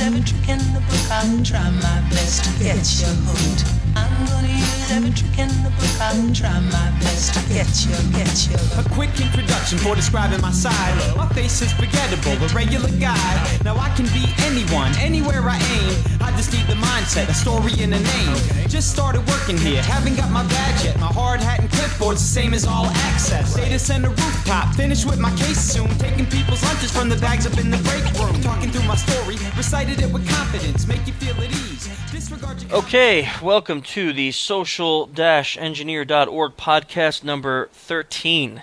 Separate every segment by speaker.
Speaker 1: every trick in the book. I'll try my best to get you hooked. I'm gonna use every trick in the book. I'll try my best to get you hooked.
Speaker 2: A quick introduction for describing my side. My face is forgettable, a regular guy. Now I can be anyone, anywhere I aim. I just need the mindset, a story and a name. Just started working here, haven't got my badge yet. My hard hat and clipboard's the same as all access. Data center rooftop, finished with my case soon. Taking people's lunches from the bags up in the break room. Talking through my story, recited it with confidence. Make you feel at ease. Disregard your...
Speaker 3: Okay, welcome to the social-engineer.org podcast number 13.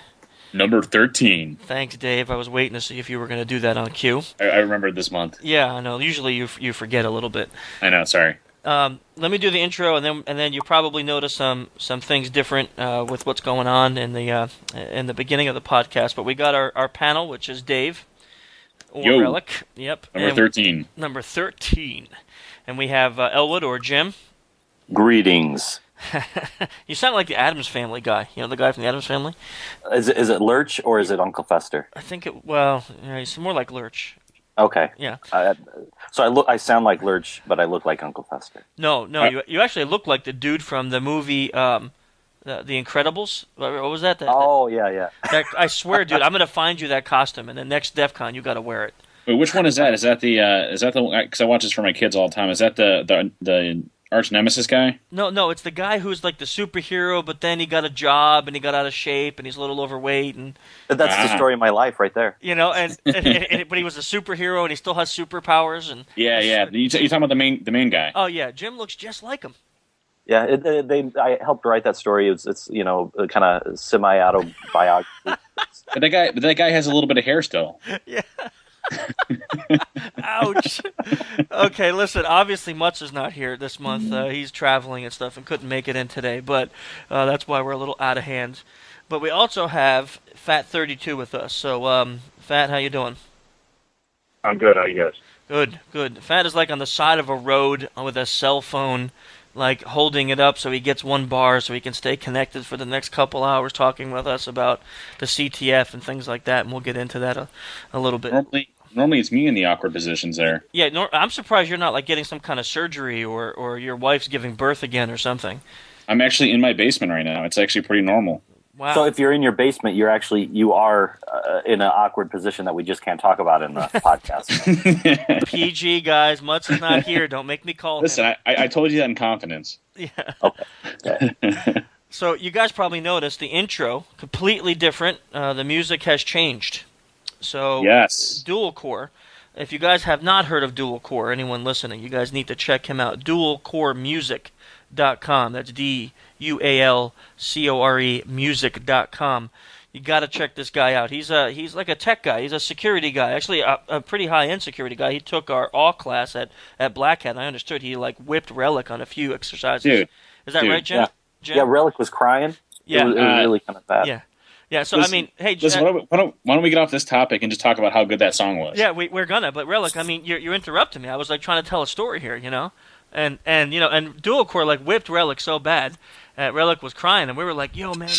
Speaker 4: Number 13.
Speaker 3: Thanks, Dave. I was waiting to see if you were going to do that on cue.
Speaker 4: I remember this month.
Speaker 3: Yeah, I know. Usually you forget a little bit.
Speaker 4: I know, sorry.
Speaker 3: Let me do the intro, and then you probably notice some things different with what's going on in the beginning of the podcast. But we got our panel, which is Dave or Relic. Yep.
Speaker 4: Number 13.
Speaker 3: Number 13. And we have Elwood or Jim.
Speaker 5: Greetings.
Speaker 3: You sound like the Addams Family guy. You know, the guy from the Addams Family?
Speaker 5: Is it Lurch or is it Uncle Fester?
Speaker 3: I think he's more like Lurch.
Speaker 5: Okay.
Speaker 3: Yeah.
Speaker 5: So I sound like Lurch, but I look like Uncle Fester.
Speaker 3: No, you actually look like the dude from the movie The Incredibles. What was that?
Speaker 5: Yeah.
Speaker 3: I swear, dude, I'm gonna find you that costume, and the next Defcon, you gotta wear it.
Speaker 4: Wait, which one is that? Is that the because I watch this for my kids all the time. Is that the arch nemesis guy?
Speaker 3: No, it's the guy who's like the superhero, but then he got a job and he got out of shape and he's a little overweight and
Speaker 5: that's the story of my life right there.
Speaker 3: You know, but he was a superhero and he still has superpowers and
Speaker 4: yeah. You're talking about the main guy.
Speaker 3: Oh yeah, Jim looks just like him.
Speaker 5: Yeah, I helped write that story. It's kind of semi-autobiography.
Speaker 4: But that guy has a little bit of hair still.
Speaker 3: Yeah. Ouch. Okay, listen, obviously Mutz is not here this month. He's traveling and stuff and couldn't make it in today, but that's why we're a little out of hand. But we also have Fat32 with us. So, Fat, how you doing?
Speaker 6: I'm good. How you guys?
Speaker 3: Good. Fat is like on the side of a road with a cell phone, like holding it up so he gets one bar so he can stay connected for the next couple hours talking with us about the CTF and things like that, and we'll get into that a little bit.
Speaker 4: Normally it's me in the awkward positions there.
Speaker 3: Yeah, I'm surprised you're not like getting some kind of surgery or your wife's giving birth again or something.
Speaker 4: I'm actually in my basement right now. It's actually pretty normal.
Speaker 3: Wow.
Speaker 5: So if you're in your basement, you are in an awkward position that we just can't talk about in the podcast.
Speaker 3: PG, guys. Mutz is not here. Don't make me call him.
Speaker 4: Listen, I told you that in confidence.
Speaker 3: Yeah.
Speaker 5: Okay.
Speaker 3: So you guys probably noticed the intro, completely different. The music has changed. So
Speaker 4: yes.
Speaker 3: Dual Core. If you guys have not heard of Dual Core, anyone listening, you guys need to check him out. DualCoreMusic.com. That's DualCore music.com. You got to check this guy out. He's like a tech guy. He's a security guy. Actually, a pretty high-end security guy. He took our AW class at Black Hat. And I understood he like whipped Relic on a few exercises.
Speaker 4: Dude.
Speaker 3: Is that right, Jim?
Speaker 5: Yeah.
Speaker 3: Jim?
Speaker 5: Yeah, Relic was crying.
Speaker 3: Yeah.
Speaker 5: It was really kind of bad.
Speaker 3: Yeah. Yeah, so
Speaker 4: listen,
Speaker 3: I mean, hey,
Speaker 4: listen, why don't we get off this topic and just talk about how good that song was?
Speaker 3: Yeah, we're gonna. But Relic, I mean, you're interrupting me. I was like trying to tell a story here, you know, and Dual Core like whipped Relic so bad, Relic was crying, and we were like, "Yo, man."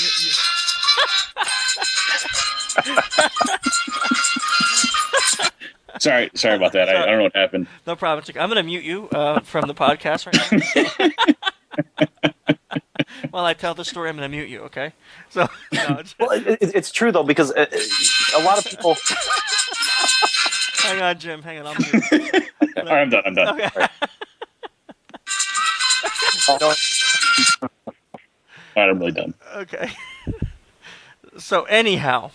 Speaker 4: Sorry about that. I don't know what happened.
Speaker 3: No problem. I'm gonna mute you from the podcast right now. While I tell the story, I'm going to mute you, okay? So, no,
Speaker 5: well, it's true, though, because a lot of people...
Speaker 3: Hang on, Jim. Hang on. I'll mute you.
Speaker 4: All right, I'm done.
Speaker 3: Okay.
Speaker 4: All right, I'm really done.
Speaker 3: Okay. So, anyhow,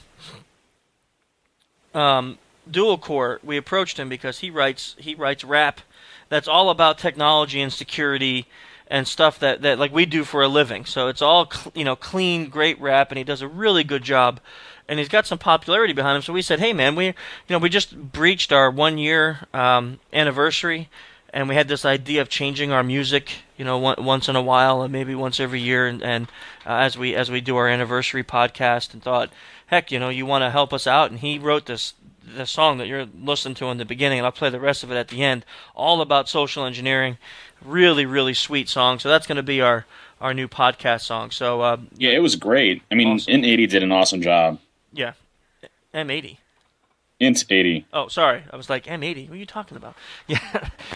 Speaker 3: Dual Core, we approached him because he writes rap that's all about technology and security and stuff that like we do for a living. So it's all clean, great rap, and he does a really good job. And he's got some popularity behind him. So we said, hey man, we just breached our 1 year anniversary, and we had this idea of changing our music, once in a while, and maybe once every year, and as we do our anniversary podcast, and thought, heck, you want to help us out, and he wrote the song that you're listening to in the beginning, and I'll play the rest of it at the end, all about social engineering. Really, really sweet song. So that's going to be our new podcast song. So
Speaker 4: yeah, it was great. I mean, awesome. N80 did an awesome job.
Speaker 3: Yeah, M80.
Speaker 4: Int 80.
Speaker 3: Oh, sorry. I was like, M80. What are you talking about? Yeah.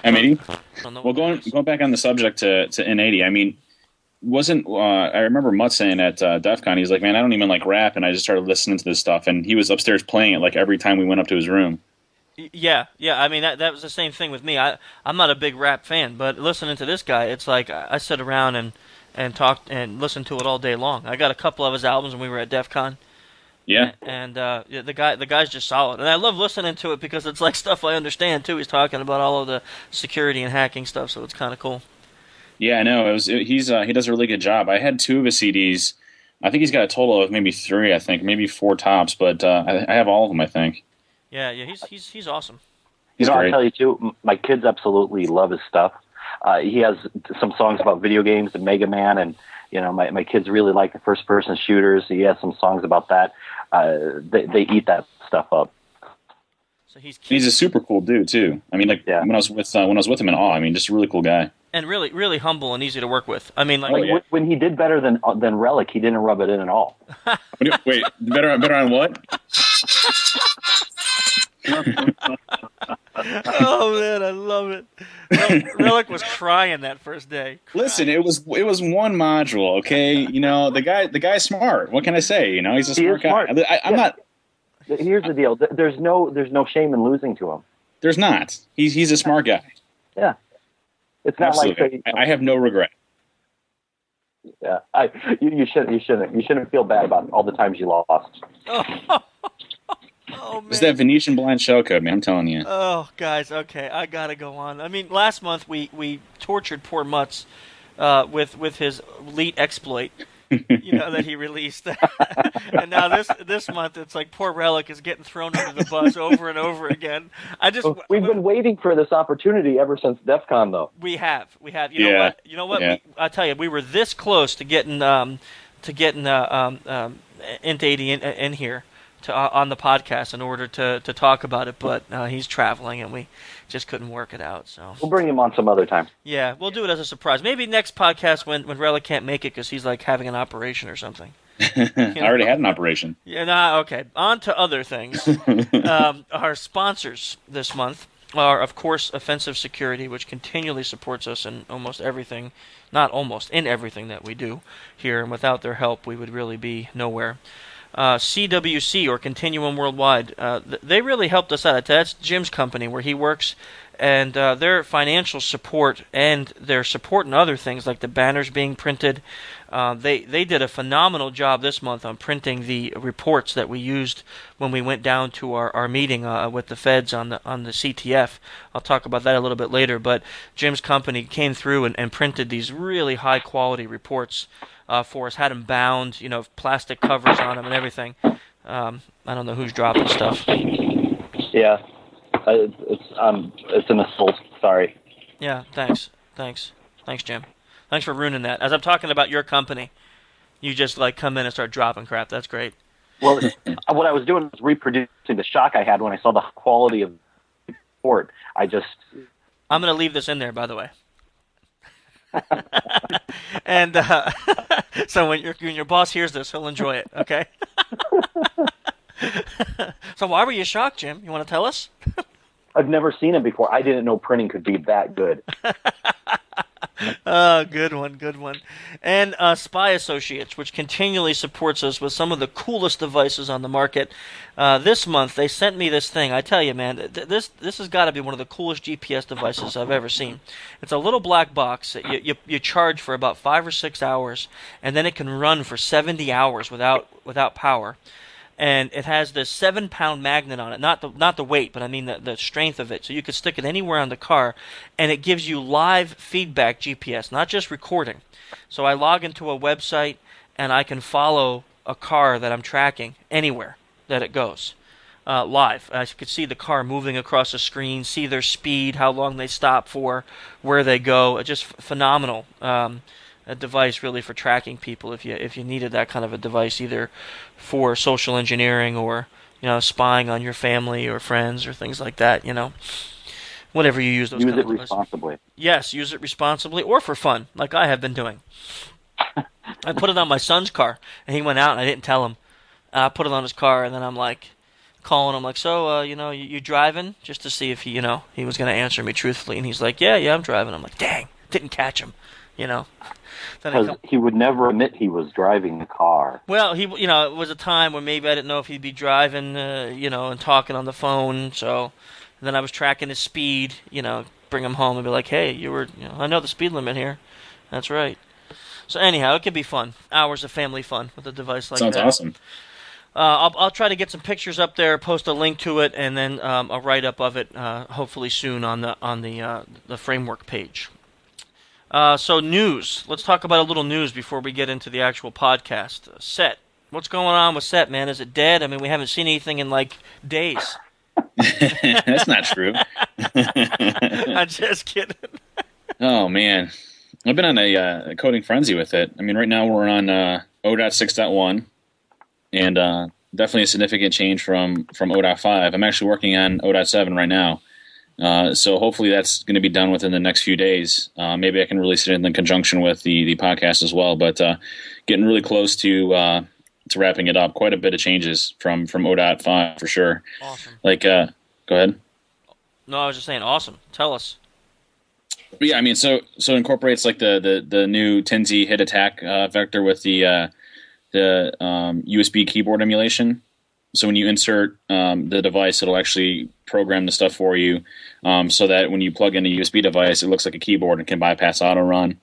Speaker 4: M80?
Speaker 3: I don't know
Speaker 4: Well,
Speaker 3: what that is.
Speaker 4: going back on the subject to N80, I mean, wasn't I remember Mutt saying at Defcon, he's like, man, I don't even like rap, and I just started listening to this stuff, and he was upstairs playing it like every time we went up to his room.
Speaker 3: Yeah, yeah. I mean, that was the same thing with me. I'm not a big rap fan, but listening to this guy, it's like I sit around and talk and listen to it all day long. I got a couple of his albums when we were at Defcon.
Speaker 4: Yeah,
Speaker 3: And yeah, the guy's just solid, and I love listening to it because it's like stuff I understand too. He's talking about all of the security and hacking stuff, so it's kind of cool.
Speaker 4: yeah, I know. He does a really good job. I had 2 of his CDs. I think he's got a total of maybe 3. I think maybe 4 tops, but I have all of them. I think
Speaker 3: Yeah, he's awesome.
Speaker 4: he's
Speaker 5: I'll
Speaker 4: great.
Speaker 5: tell you too. My kids absolutely love his stuff. He has some songs about video games and Mega Man, and my kids really like the first-person shooters. He has some songs about that. They eat that stuff up.
Speaker 3: So
Speaker 4: He's a super cool dude too. I mean, like
Speaker 5: Yeah.
Speaker 4: when I was with him in awe, I mean, just a really cool guy.
Speaker 3: and really really humble and easy to work with. I mean, like
Speaker 4: Oh, yeah.
Speaker 5: When he did better than Relic, he didn't rub it in at all.
Speaker 4: Wait, better on what?
Speaker 3: oh man, I love it. Relic was crying that first day.
Speaker 4: Listen, it was one module, okay? The guy's smart. What can I say? He's a
Speaker 5: He
Speaker 4: smart
Speaker 5: is
Speaker 4: guy.
Speaker 5: smart.
Speaker 4: I'm not.
Speaker 5: Here's the deal. There's no shame in losing to him.
Speaker 4: There's not. He's a smart guy.
Speaker 5: Yeah. It's not
Speaker 4: Absolutely.
Speaker 5: like
Speaker 4: I have no regret.
Speaker 5: yeah. You shouldn't feel bad about all the times you lost.
Speaker 3: Oh man.
Speaker 4: It's that Venetian blind shell code, man. I'm telling you.
Speaker 3: Oh, guys, okay, I gotta go on. I mean, last month we tortured poor Mutz with his elite exploit, that he released, and now this month it's like poor Relic is getting thrown under the bus over and over again.
Speaker 5: We've been waiting for this opportunity ever since DEFCON, though.
Speaker 3: We have.
Speaker 4: Yeah.
Speaker 3: You know what?
Speaker 4: Yeah.
Speaker 3: I tell you, we were this close to getting Int 80 in here on the podcast in order to talk about it, but he's traveling and we just couldn't work it out. So
Speaker 5: We'll bring him on some other time.
Speaker 3: yeah, we'll do it as a surprise. Maybe next podcast when Relic can't make it because he's like having an operation or something.
Speaker 4: I already had an operation.
Speaker 3: Yeah, okay. On to other things. Our sponsors this month are, of course, Offensive Security, which continually supports us in almost everything, not almost, in everything that we do here, and without their help, we would really be nowhere. CWC, or Continuum Worldwide, they really helped us out. That's Jim's company where he works, and their financial support and their support in other things like the banners being printed, they did a phenomenal job this month on printing the reports that we used when we went down to our meeting with the feds on the CTF. I'll talk about that a little bit later, but Jim's company came through and printed these really high quality reports for us, had them bound, plastic covers on them and everything. I don't know who's dropping stuff.
Speaker 5: Yeah, it's an assault. Sorry.
Speaker 3: Yeah, thanks, Jim. Thanks for ruining that. as I'm talking about your company, you just like come in and start dropping crap. That's great.
Speaker 5: Well, what I was doing was reproducing the shock I had when I saw the quality of the report.
Speaker 3: I'm going to leave this in there, by the way. And so when your boss hears this, he'll enjoy it. Okay. So why were you shocked, Jim? You want to tell us?
Speaker 5: I've never seen it before. I didn't know printing could be that good.
Speaker 3: Good one. And Spy Associates, which continually supports us with some of the coolest devices on the market. This month, they sent me this thing. I tell you, man, this has got to be one of the coolest GPS devices I've ever seen. It's a little black box that you charge for about 5 or 6 hours, and then it can run for 70 hours without power. And it has this 7-pound magnet on it, not the weight, but I mean the strength of it. So you could stick it anywhere on the car, and it gives you live feedback GPS, not just recording. So I log into a website, and I can follow a car that I'm tracking anywhere that it goes, live. I could see the car moving across the screen, see their speed, how long they stop for, where they go. It's just phenomenal. A device really for tracking people if you needed that kind of a device, either for social engineering or spying on your family or friends or things like that. Whatever you use those.
Speaker 5: Use
Speaker 3: kind
Speaker 5: it
Speaker 3: of devices.
Speaker 5: responsibly.
Speaker 3: Yes, use it responsibly or for fun, like I have been doing. I put it on my son's car, and he went out, and I didn't tell him. I put it on his car, and then I'm like, calling him like, so, you driving? Just to see if he was going to answer me truthfully. And he's like, yeah, I'm driving. I'm like, dang, didn't catch him, Then
Speaker 5: Because he would never admit he was driving the car.
Speaker 3: Well, it was a time when maybe I didn't know if he'd be driving, and talking on the phone. So then I was tracking his speed, bring him home and be like, hey, I know the speed limit here. That's right. So anyhow, it could be fun. Hours of family fun with a device like that.
Speaker 4: Sounds awesome.
Speaker 3: I'll try to get some pictures up there, post a link to it, and then a write up of it, hopefully soon on the framework page. So news. Let's talk about a little news before we get into the actual podcast. Set. What's going on with Set, man? Is it dead? I mean, we haven't seen anything in like days.
Speaker 4: That's not true.
Speaker 3: I'm just kidding.
Speaker 4: Oh man, I've been on a coding frenzy with it. I mean, right now we're on 0.6.1, and definitely a significant change from 0.5. I'm actually working on 0.7 right now. So hopefully that's going to be done within the next few days. Maybe I can release it in conjunction with the podcast as well. But getting really close to wrapping it up. Quite a bit of changes from 0.5 for sure.
Speaker 3: Awesome.
Speaker 4: Go ahead.
Speaker 3: No, I was just saying, awesome. Tell us.
Speaker 4: But yeah, I mean, so it incorporates like the new Tinsy hit attack vector with the USB keyboard emulation. So when you insert the device, it'll actually program the stuff for you, so that when you plug in a USB device, it looks like a keyboard and can bypass auto run.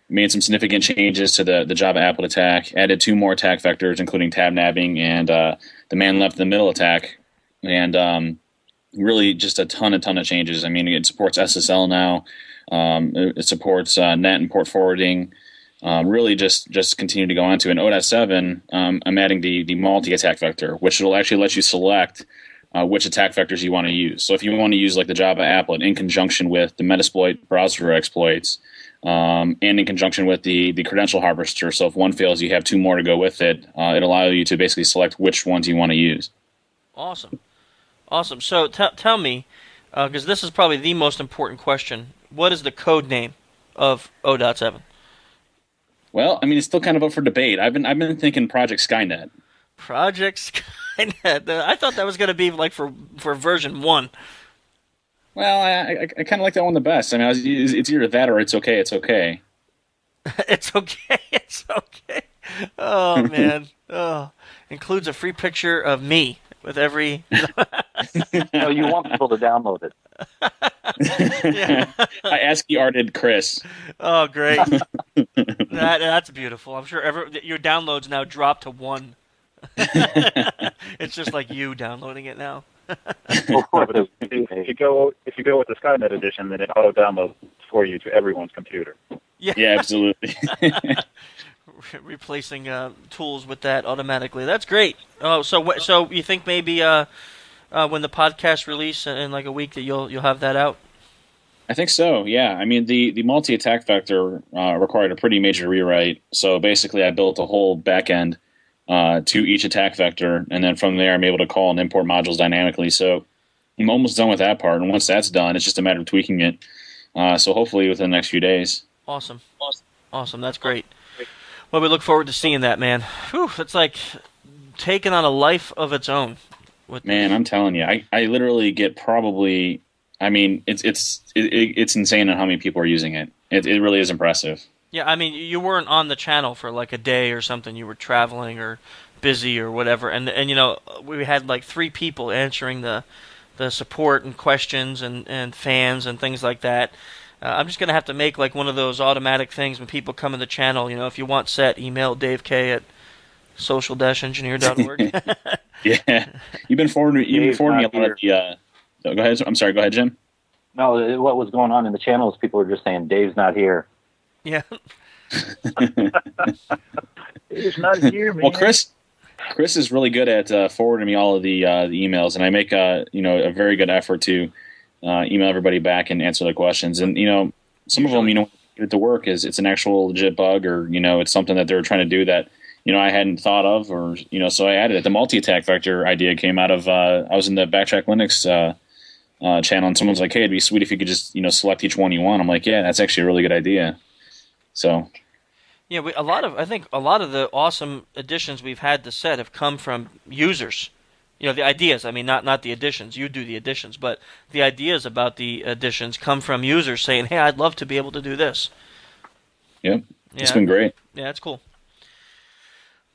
Speaker 4: Made some significant changes to the Java applet attack. Added 2 more attack vectors, including tab nabbing and the man left in the middle attack. And really just a ton of changes. I mean, it supports SSL now. It supports NET and port forwarding. Really just continue to go on to. In 0.7, I'm adding the multi-attack vector, which will actually let you select which attack vectors you want to use. So if you want to use like the Java applet in conjunction with the Metasploit browser exploits, and in conjunction with the credential harvester, so if one fails, you have 2 more to go with it. It allows you to basically select which ones you want to use.
Speaker 3: Awesome. So tell me, because this is probably the most important question, what is the code name of 0.7?
Speaker 4: Well, I mean, it's still kind of up for debate. I've been thinking Project Skynet.
Speaker 3: Project Skynet. I thought that was going to be like for version 1.
Speaker 4: Well, I kind of like that one the best. I mean, it's either that or it's okay. It's okay.
Speaker 3: It's okay. It's okay. Oh man. Includes a free picture of me with every.
Speaker 5: No, you want people to download it.
Speaker 3: Yeah.
Speaker 4: I ASCII arted Chris.
Speaker 3: Oh, great. That's beautiful. I'm sure your downloads now drop to 1. It's just like you downloading it now.
Speaker 6: If you go with the Skynet edition, then it auto downloads for you to everyone's computer.
Speaker 4: Yeah, absolutely.
Speaker 3: Replacing tools with that automatically. That's great. Oh, so you think maybe when the podcast release in like a week that you'll have that out?
Speaker 4: I think so. Yeah. I mean, the multi-attack vector required a pretty major rewrite. So basically, I built a whole backend to each attack vector, and then from there, I'm able to call and import modules dynamically. So I'm almost done with that part, and once that's done, it's just a matter of tweaking it. So hopefully within the next few days.
Speaker 3: Awesome. That's great. Well, we look forward to seeing that, man. Whew, it's like taking on a life of its own.
Speaker 4: Man, I'm telling you, I literally get probably. I mean, it's insane on how many people are using it. It really is impressive.
Speaker 3: Yeah, I mean, you weren't on the channel for like a day or something. You were traveling or busy or whatever, and we had like 3 people answering the support and questions and fans and things like that. I'm just gonna have to make like one of those automatic things when people come in the channel. If you want Set, email Dave K at social-engineer.org.
Speaker 4: Yeah, you've been forwarding me a lot of the. Go ahead. I'm sorry. Go ahead, Jim.
Speaker 5: No, what was going on in the channel is people were just saying Dave's not here.
Speaker 3: Yeah.
Speaker 6: It's not here, man.
Speaker 4: Well, Chris is really good at forwarding me all of the emails, and I make a very good effort to email everybody back and answer their questions. And some of them, get it to work is it's an actual legit bug, or it's something that they were trying to do that I hadn't thought of, or so I added it. The multi-attack vector idea came out of I was in the Backtrack Linux channel, and someone's like, "Hey, it'd be sweet if you could just select each one you want." I'm like, "Yeah, that's actually a really good idea." So.
Speaker 3: Yeah, I think a lot of the awesome additions we've had to Set have come from users. You know, the ideas. I mean, not the additions. You do the additions, but the ideas about the additions come from users saying, "Hey, I'd love to be able to do this."
Speaker 4: Yep, it's
Speaker 3: Yeah.
Speaker 4: been great.
Speaker 3: Yeah, that's cool.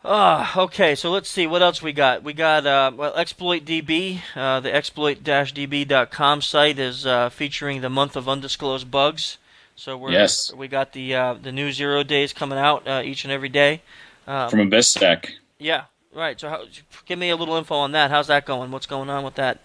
Speaker 3: Okay, so let's see what else we got. We got well, ExploitDB. The exploit-db.com site is featuring the month of undisclosed bugs. So we got the new 0 days coming out each and every day.
Speaker 4: From AbyssSec.
Speaker 3: Yeah, right. So give me a little info on that. How's that going? What's going on with that?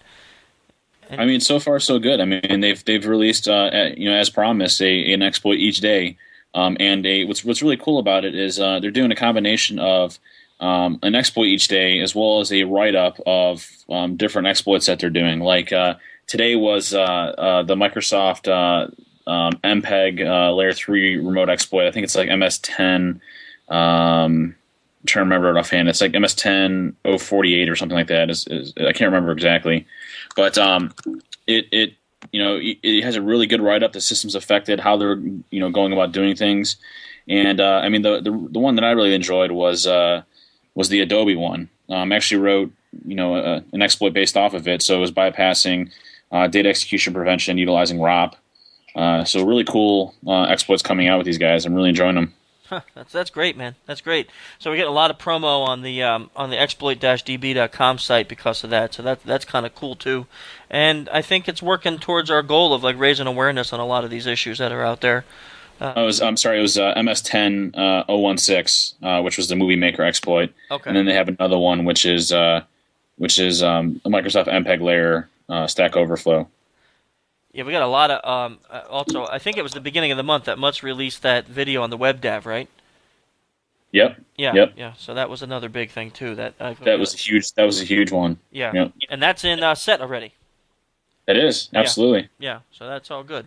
Speaker 4: I mean, so far so good. I mean, they've released as promised an exploit each day. And what's really cool about it is they're doing a combination of an exploit each day as well as a write-up of different exploits that they're doing. Like today was the Microsoft MPEG Layer 3 remote exploit. I think it's like MS10. I'm trying to remember it offhand. It's like MS10 048 or something like that. I can't remember exactly, but it has a really good write-up. The system's affected, how they're going about doing things, and I mean the one that I really enjoyed was the Adobe one. I actually wrote an exploit based off of it, so it was bypassing data execution prevention utilizing ROP. So really cool exploits coming out with these guys. I'm really enjoying them.
Speaker 3: Huh, that's great, man. That's great. So we get a lot of promo on the exploit-db.com site because of that. So that's kind of cool too, and I think it's working towards our goal of like raising awareness on a lot of these issues that are out there.
Speaker 4: I'm sorry, it was MS10 016, which was the Movie Maker exploit.
Speaker 3: Okay.
Speaker 4: And then they have another one, which is a Microsoft MPEG Layer Stack Overflow.
Speaker 3: Yeah, we got a lot of also. I think it was the beginning of the month that Mutz released that video on the WebDAV, right?
Speaker 4: Yep.
Speaker 3: Yeah.
Speaker 4: Yep.
Speaker 3: Yeah. So that was another big thing too. That
Speaker 4: was a huge one.
Speaker 3: Yeah.
Speaker 4: Yep.
Speaker 3: And that's in set already.
Speaker 4: It is absolutely.
Speaker 3: Yeah. So that's all good.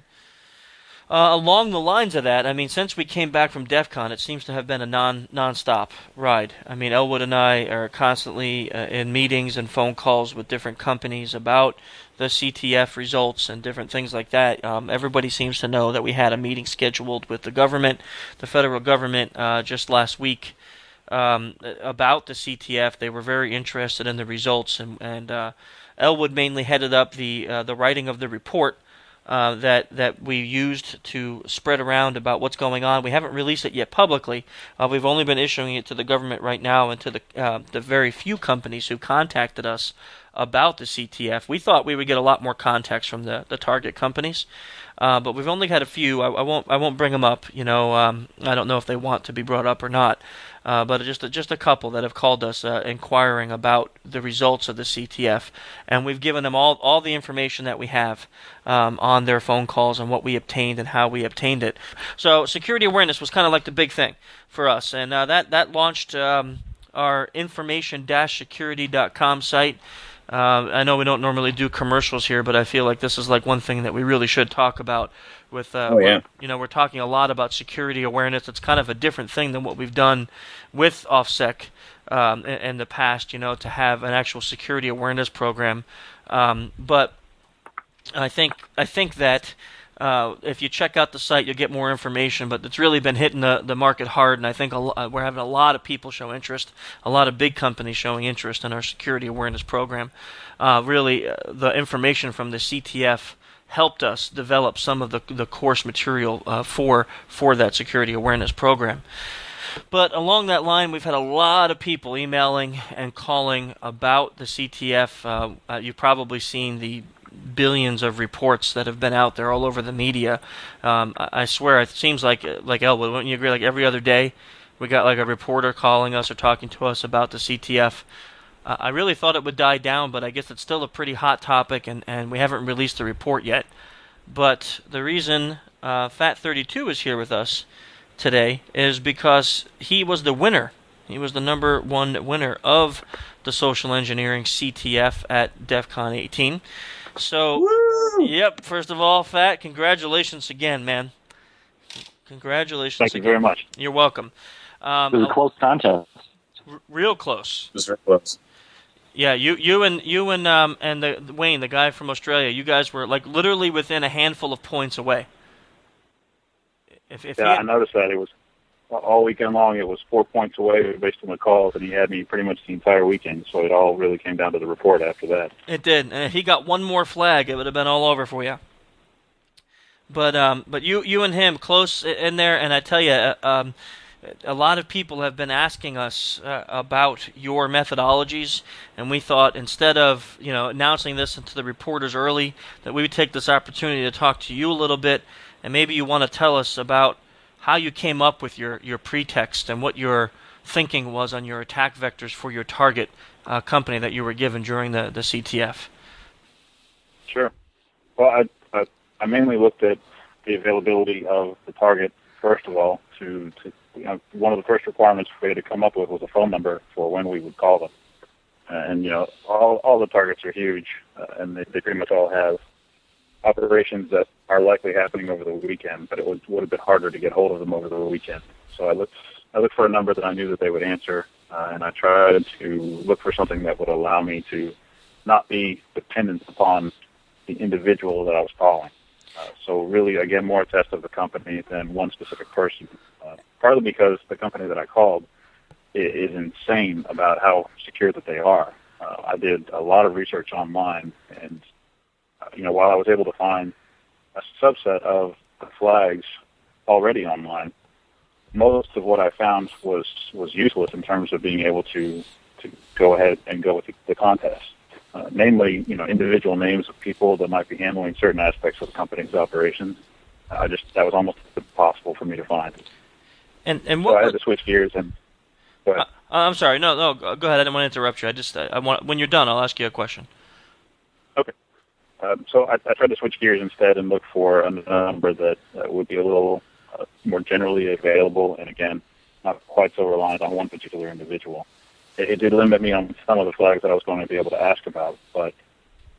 Speaker 3: Along the lines of that, I mean, since we came back from Defcon, it seems to have been a non-stop ride. I mean, Elwood and I are constantly in meetings and phone calls with different companies about the CTF results and different things like that. Everybody seems to know that we had a meeting scheduled with the government, the federal government, just last week about the CTF. They were very interested in the results, and Elwood mainly headed up the writing of the report. That we used to spread around about what's going on. We haven't released it yet publicly. We've only been issuing it to the government right now and to the very few companies who contacted us about the CTF. We thought we would get a lot more contacts from the target companies, but we've only had a few. I won't bring them up. I don't know if they want to be brought up or not. But just a couple that have called us inquiring about the results of the CTF, and we've given them all the information that we have on their phone calls and what we obtained and how we obtained it. So security awareness was kind of like the big thing for us, and that launched our information-security.com site. I know we don't normally do commercials here, but I feel like this is like one thing that we really should talk about. With we're talking a lot about security awareness. It's kind of a different thing than what we've done with OffSec in the past. To have an actual security awareness program. But I think that if you check out the site, you'll get more information. But it's really been hitting the market hard, and I think we're having a lot of people show interest, a lot of big companies showing interest in our security awareness program. Really, the information from the CTF helped us develop some of the course material for that security awareness program. But along that line, we've had a lot of people emailing and calling about the CTF. You've probably seen the billions of reports that have been out there all over the media. I swear, it seems like Elwood, wouldn't you agree? Like every other day, we got like a reporter calling us or talking to us about the CTF. I really thought it would die down, but I guess it's still a pretty hot topic, and we haven't released the report yet. But the reason Fat32 is here with us today is because he was the winner. He was the number one winner of the social engineering CTF at Defcon 18. So, Yep, first of all, Fat, congratulations again, man. Congratulations.
Speaker 6: Thank you very much.
Speaker 3: You're welcome.
Speaker 5: It was a close contest.
Speaker 3: Real close.
Speaker 4: It was very close.
Speaker 3: Yeah, you and the Wayne, the guy from Australia, you guys were like literally within a handful of points away.
Speaker 6: I noticed that it was. all weekend long, it was 4 points away based on the calls, and he had me pretty much the entire weekend. So it all really came down to the report after that.
Speaker 3: It did, and if he got one more flag, it would have been all over for you. But you and him close in there, and I tell you, a lot of people have been asking us about your methodologies, and we thought instead of announcing this to the reporters early, that we would take this opportunity to talk to you a little bit, and maybe you want to tell us about how you came up with your pretext and what your thinking was on your attack vectors for your target company that you were given during the CTF.
Speaker 6: Sure. Well, I mainly looked at the availability of the target first of all. One of the first requirements we had to come up with was a phone number for when we would call them. And all the targets are huge, and they pretty much all have operations that are likely happening over the weekend. But it would have been harder to get hold of them over the weekend. So I looked for a number that I knew that they would answer, and I tried to look for something that would allow me to not be dependent upon the individual that I was calling. So really, again, more a test of the company than one specific person. Partly because the company that I called is insane about how secure that they are. I did a lot of research online, and while I was able to find a subset of the flags already online, most of what I found was useless in terms of being able to go ahead and go with the contest. Namely, individual names of people that might be handling certain aspects of the company's operations. That was almost impossible for me to find.
Speaker 3: And
Speaker 6: so I had to switch gears and go ahead.
Speaker 3: I'm sorry. No, go ahead. I didn't want to interrupt you. I want when you're done, I'll ask you a question.
Speaker 6: Okay. So I tried to switch gears instead and look for a number that would be a little more generally available, and again, not quite so reliant on one particular individual. It did limit me on some of the flags that I was going to be able to ask about, but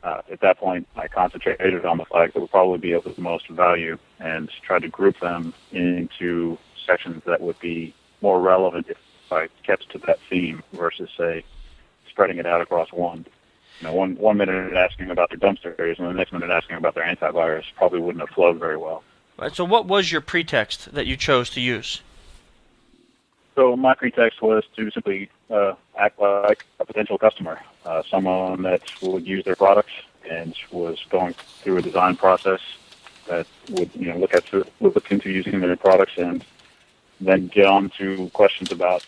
Speaker 6: at that point, I concentrated on the flags that would probably be of the most value and tried to group them into sections that would be more relevant if I kept to that theme versus, say, spreading it out across one. One minute asking about their dumpsters and the next minute asking about their antivirus probably wouldn't have flowed very well.
Speaker 3: Right. So what was your pretext that you chose to use?
Speaker 6: So my pretext was to simply act like a potential customer, someone that would use their products and was going through a design process that would look into using their products, and then get on to questions about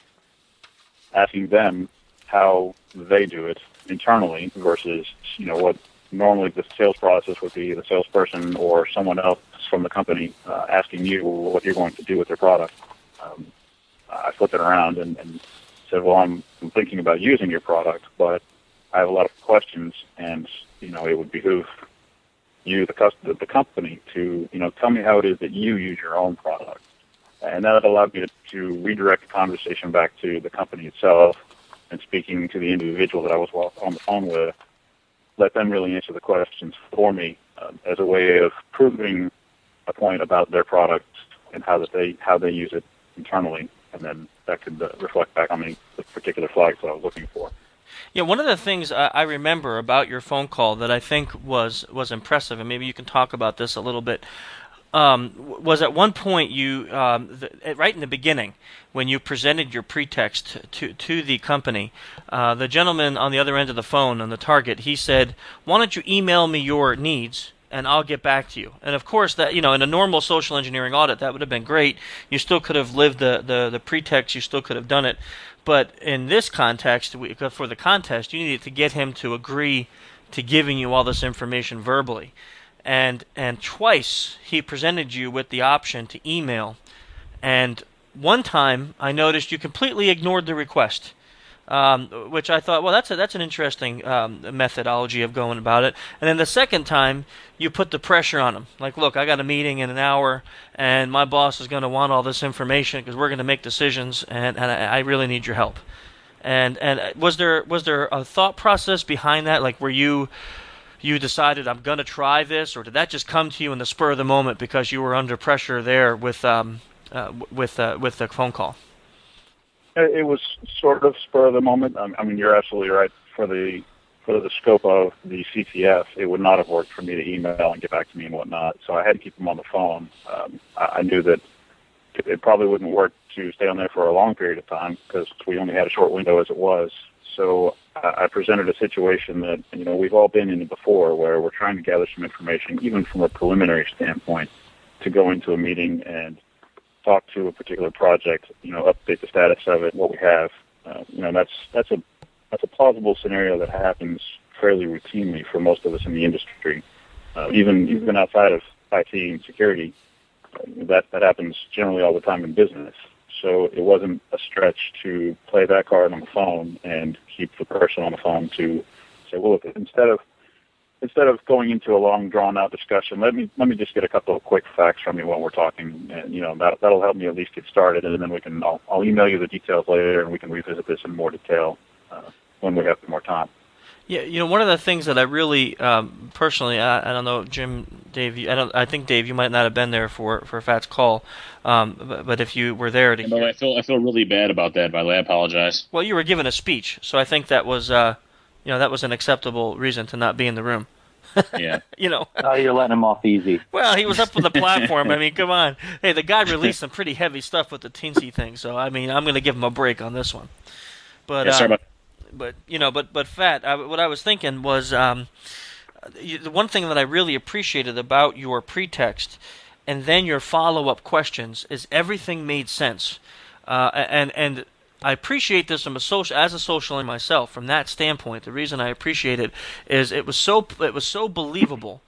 Speaker 6: asking them how they do it internally versus what normally the sales process would be the salesperson or someone else from the company asking you what you're going to do with their product. I flipped it around and said, well, I'm thinking about using your product, but I have a lot of questions, and it would behoove you, the company, to tell me how it is that you use your own product. And that allowed me to redirect the conversation back to the company itself, and speaking to the individual that I was on the phone with, let them really answer the questions for me as a way of proving a point about their product and how they use it internally. And then that could reflect back on the particular flags that I was looking for.
Speaker 3: Yeah, one of the things I remember about your phone call that I think was impressive, and maybe you can talk about this a little bit, was at one point you, right in the beginning, when you presented your pretext to the company, the gentleman on the other end of the phone, on the target, he said, why don't you email me your needs, and I'll get back to you. And of course, that in a normal social engineering audit, that would have been great. You still could have lived the pretext. You still could have done it. But in this context, for the contest, you needed to get him to agree to giving you all this information verbally. And twice he presented you with the option to email. And one time I noticed you completely ignored the request. Which I thought, well, that's an interesting methodology of going about it. And then the second time, you put the pressure on him. Like, look, I got a meeting in an hour, and my boss is going to want all this information because we're going to make decisions, and I really need your help. And was there a thought process behind that? Like, were you decided I'm going to try this, or did that just come to you in the spur of the moment because you were under pressure there with the phone call?
Speaker 6: It was sort of spur of the moment. I mean, you're absolutely right. For the scope of the CTF, it would not have worked for me to email and get back to me and whatnot. So I had to keep him on the phone. I knew that it probably wouldn't work to stay on there for a long period of time because we only had a short window as it was. So I presented a situation that, we've all been in before where we're trying to gather some information, even from a preliminary standpoint, to go into a meeting and talk to a particular project, update the status of it, what we have. That's a plausible scenario that happens fairly routinely for most of us in the industry, even outside of IT and security. That happens generally all the time in business. So it wasn't a stretch to play that card on the phone and keep the person on the phone to say, well, look, instead of going into a long, drawn-out discussion, let me just get a couple of quick facts from you while we're talking, and that'll help me at least get started, and then I'll email you the details later, and we can revisit this in more detail when we have more time.
Speaker 3: Yeah, one of the things that I really personally, I don't know, Jim, Dave, I think Dave, you might not have been there for Fat's call, but if you were there to hear,
Speaker 4: I feel really bad about that. By the way, I apologize.
Speaker 3: Well, you were given a speech, so I think that was that was an acceptable reason to not be in the room.
Speaker 4: Yeah.
Speaker 5: Oh, you're letting him off easy.
Speaker 3: Well, he was up on the platform. I mean, come on. Hey, the guy released some pretty heavy stuff with the teensy thing, so I mean, I'm going to give him a break on this one. But
Speaker 4: yeah, sorry about.
Speaker 3: But Fat, what I was thinking was the one thing that I really appreciated about your pretext and then your follow-up questions is everything made sense, and I appreciate this as a social myself. From that standpoint, the reason I appreciate it is it was so believable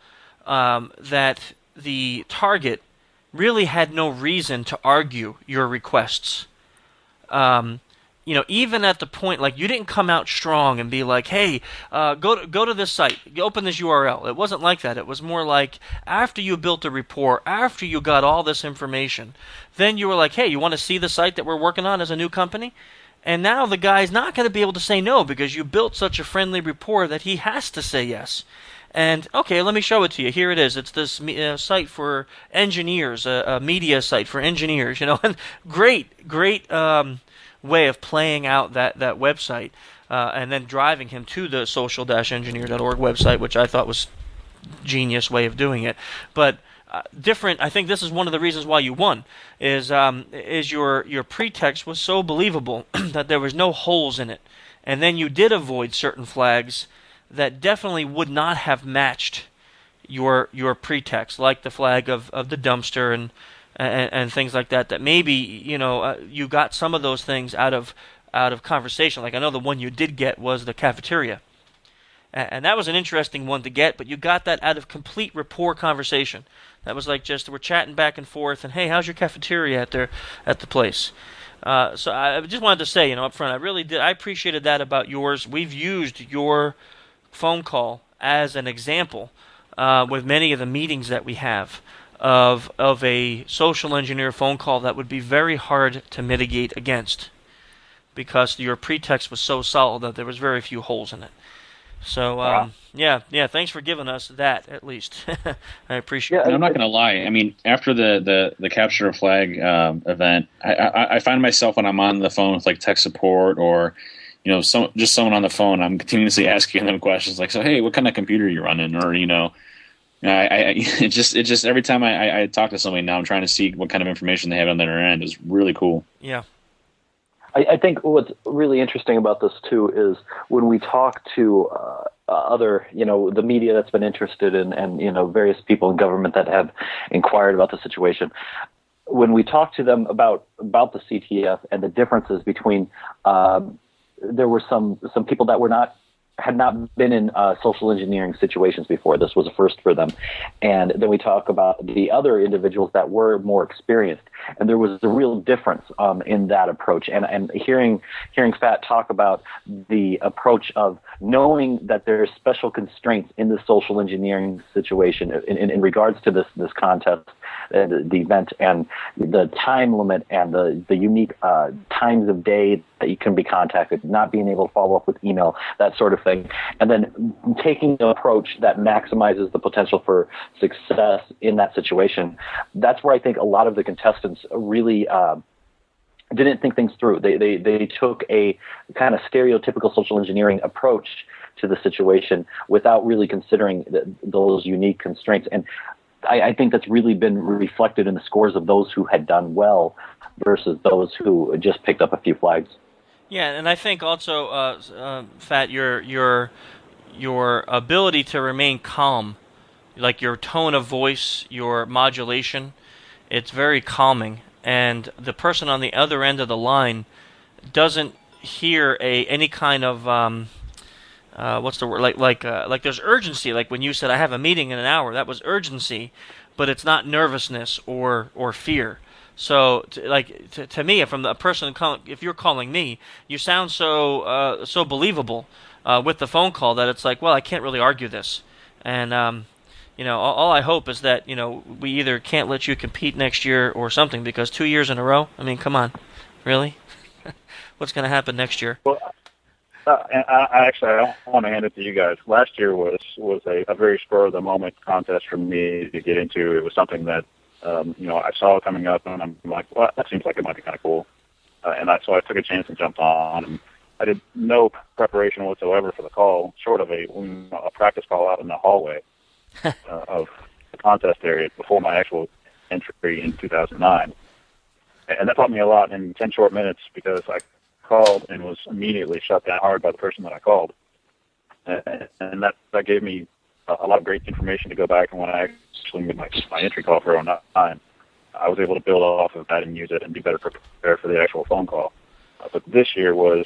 Speaker 3: that the target really had no reason to argue your requests. Even at the point, like, you didn't come out strong and be like, hey, go to this site, open this URL. It wasn't like that. It was more like, after you built a rapport, after you got all this information, then you were like, hey, you want to see the site that we're working on as a new company? And now the guy's not going to be able to say no because you built such a friendly rapport that he has to say yes. And, okay, let me show it to you. Here it is. It's this site for engineers, a media site for engineers, and great way of playing out that website, and then driving him to the social-engineer.org website, which I thought was genius way of doing it. But different. I think this is one of the reasons why you won. Is your pretext was so believable that there was no holes in it, and then you did avoid certain flags that definitely would not have matched your pretext, like the flag of the dumpster and things like that. That maybe you got some of those things out of conversation. Like I know the one you did get was the cafeteria, and that was an interesting one to get. But you got that out of complete rapport conversation. That was like just we're chatting back and forth, and hey, how's your cafeteria at the place? So I just wanted to say, up front, I really did. I appreciated that about yours. We've used your phone call as an example with many of the meetings that we have of a social engineer phone call that would be very hard to mitigate against because your pretext was so solid that there was very few holes in it. So yeah, thanks for giving us that at least. I appreciate it.
Speaker 4: I'm not going to lie. I mean, after the capture a flag event, I find myself when I'm on the phone with like tech support or someone on the phone, I'm continuously asking them questions like, so hey, what kind of computer are you running, or it just every time I talk to somebody now, I'm trying to see what kind of information they have on their end. It's really cool.
Speaker 3: Yeah.
Speaker 5: I think what's really interesting about this too is when we talk to other, the media that's been interested in, and various people in government that have inquired about the situation. When we talk to them about the CTF and the differences between, there were some people that had not been in social engineering situations before. This was a first for them. And then we talk about the other individuals that were more experienced. And there was a real difference in that approach. And hearing Fat talk about the approach of knowing that there are special constraints in the social engineering situation in regards to this contest, the event, and the time limit and the unique times of day that you can be contacted, not being able to follow up with email, that sort of thing. And then taking an approach that maximizes the potential for success in that situation. That's where I think a lot of the contestants really didn't think things through. They took a kind of stereotypical social engineering approach to the situation without really considering those unique constraints. And I think that's really been reflected in the scores of those who had done well versus those who just picked up a few flags.
Speaker 3: Yeah, and I think also, Fat, your ability to remain calm, like your tone of voice, your modulation, it's very calming. And the person on the other end of the line doesn't hear any kind of what's the word, like there's urgency. Like when you said I have a meeting in an hour, that was urgency, but it's not nervousness or fear. So to me, from the person if you're calling me, you sound so believable with the phone call that it's like, well, I can't really argue this. And all I hope is that we either can't let you compete next year or something, because 2 years in a row, I mean, come on, really? What's going to happen next year?
Speaker 6: Well, and I want to hand it to you guys. Last year was a very spur of the moment contest for me to get into. It was something that I saw coming up, and I'm like, well, that seems like it might be kind of cool. So I took a chance and jumped on. And I did no preparation whatsoever for the call, short of a practice call out in the hallway of the contest area before my actual entry in 2009. And that taught me a lot in 10 short minutes, because I called and was immediately shut down hard by the person that I called. And that gave me a lot of great information to go back, and when I actually made my entry call for 09, I was able to build off of that and use it and be better prepared for the actual phone call. But this year was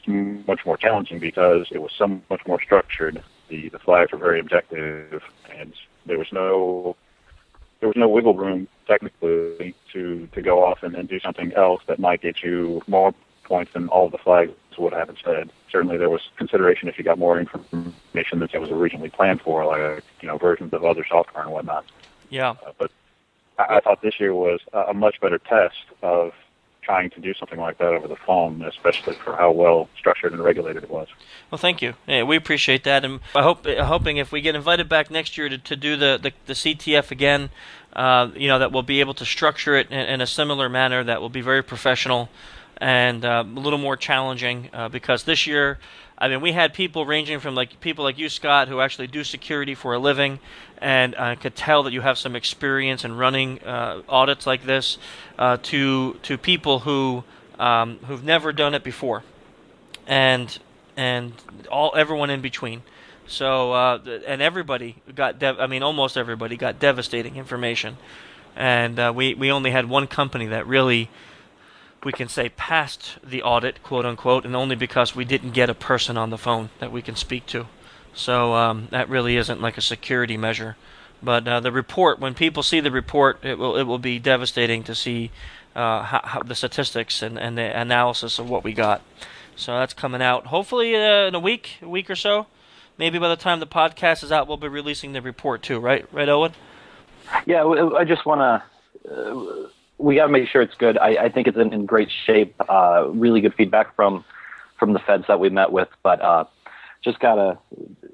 Speaker 6: much more challenging because it was so much more structured. The flags were very objective, and there was no wiggle room technically to go off and do something else that might get you more points than all of the flags would have instead. Certainly there was consideration if you got more information than was originally planned for, like versions of other software and whatnot.
Speaker 3: Yeah.
Speaker 6: But I thought this year was a much better test of trying to do something like that over the phone, especially for how well structured and regulated it was.
Speaker 3: Well, thank you. Yeah, we appreciate that, and hoping if we get invited back next year to do the CTF again, that we'll be able to structure it in a similar manner that will be very professional and a little more challenging, because this year, I mean, we had people ranging from people like you, Scott, who actually do security for a living, and could tell that you have some experience in running audits like this, to people who've never done it before, and everyone in between. So and everybody got almost everybody got devastating information, and we only had one company that really, we can say, passed the audit, quote unquote, and only because we didn't get a person on the phone that we can speak to. So that really isn't like a security measure. But the report, when people see the report, it will be devastating to see how the statistics and the analysis of what we got. So that's coming out hopefully in a week or so. Maybe by the time the podcast is out, we'll be releasing the report too, right, Owen?
Speaker 5: Yeah, I just want to. We got to make sure it's good. I think it's in great shape. Really good feedback from the feds that we met with, but just gotta.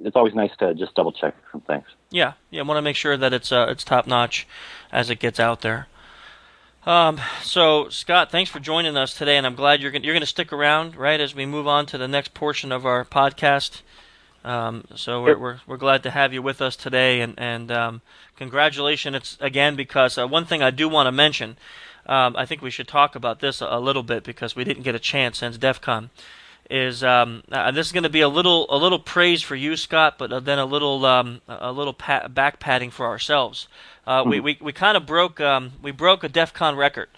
Speaker 5: It's always nice to just double check some things.
Speaker 3: Yeah. I want to make sure that it's top notch as it gets out there. So Scott, thanks for joining us today, and I'm glad you're gonna stick around, right, as we move on to the next portion of our podcast. So we're glad to have you with us today, and congratulations again, because one thing I do want to mention, I think we should talk about this a little bit because we didn't get a chance since Defcon, is this is going to be a little praise for you, Scott, but then a little back patting for ourselves. We kind of broke a Defcon record.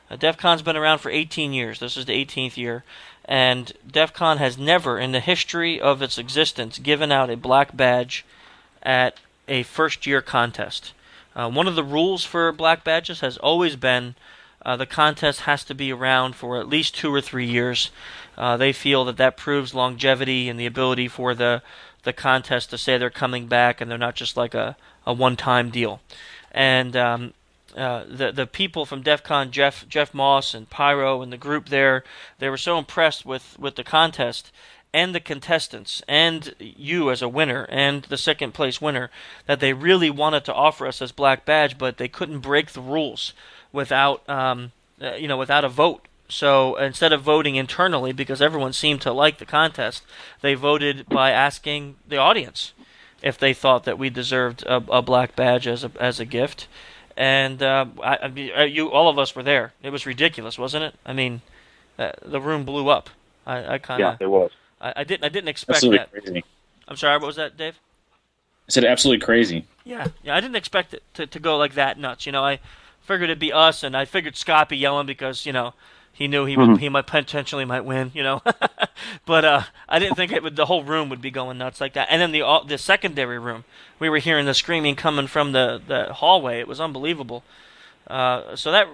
Speaker 3: Defcon's been around for 18 years. This is the 18th year. And Defcon has never, in the history of its existence, given out a black badge at a first-year contest. One of the rules for black badges has always been the contest has to be around for at least 2 or 3 years. They feel that proves longevity and the ability for the contest to say they're coming back and they're not just like a one-time deal. And the people from Defcon, Jeff Moss and Pyro and the group there, they were so impressed with the contest and the contestants and you as a winner and the second place winner that they really wanted to offer us this black badge, but they couldn't break the rules without a vote. So instead of voting internally, because everyone seemed to like the contest, they voted by asking the audience if they thought that we deserved a black badge as a gift. And you all of us were there. It was ridiculous, wasn't it? I mean, the room blew up. I kind of
Speaker 6: it was.
Speaker 3: I didn't expect
Speaker 4: Absolutely
Speaker 3: that.
Speaker 4: crazy.
Speaker 3: I'm sorry, what was that, Dave?
Speaker 4: I said absolutely crazy.
Speaker 3: Yeah, I didn't expect it to go like that nuts. I figured it'd be us, and I figured Scott be yelling because he knew he might potentially might win. But I didn't think the whole room would be going nuts like that. And then the secondary room, we were hearing the screaming coming from the hallway. It was unbelievable. So that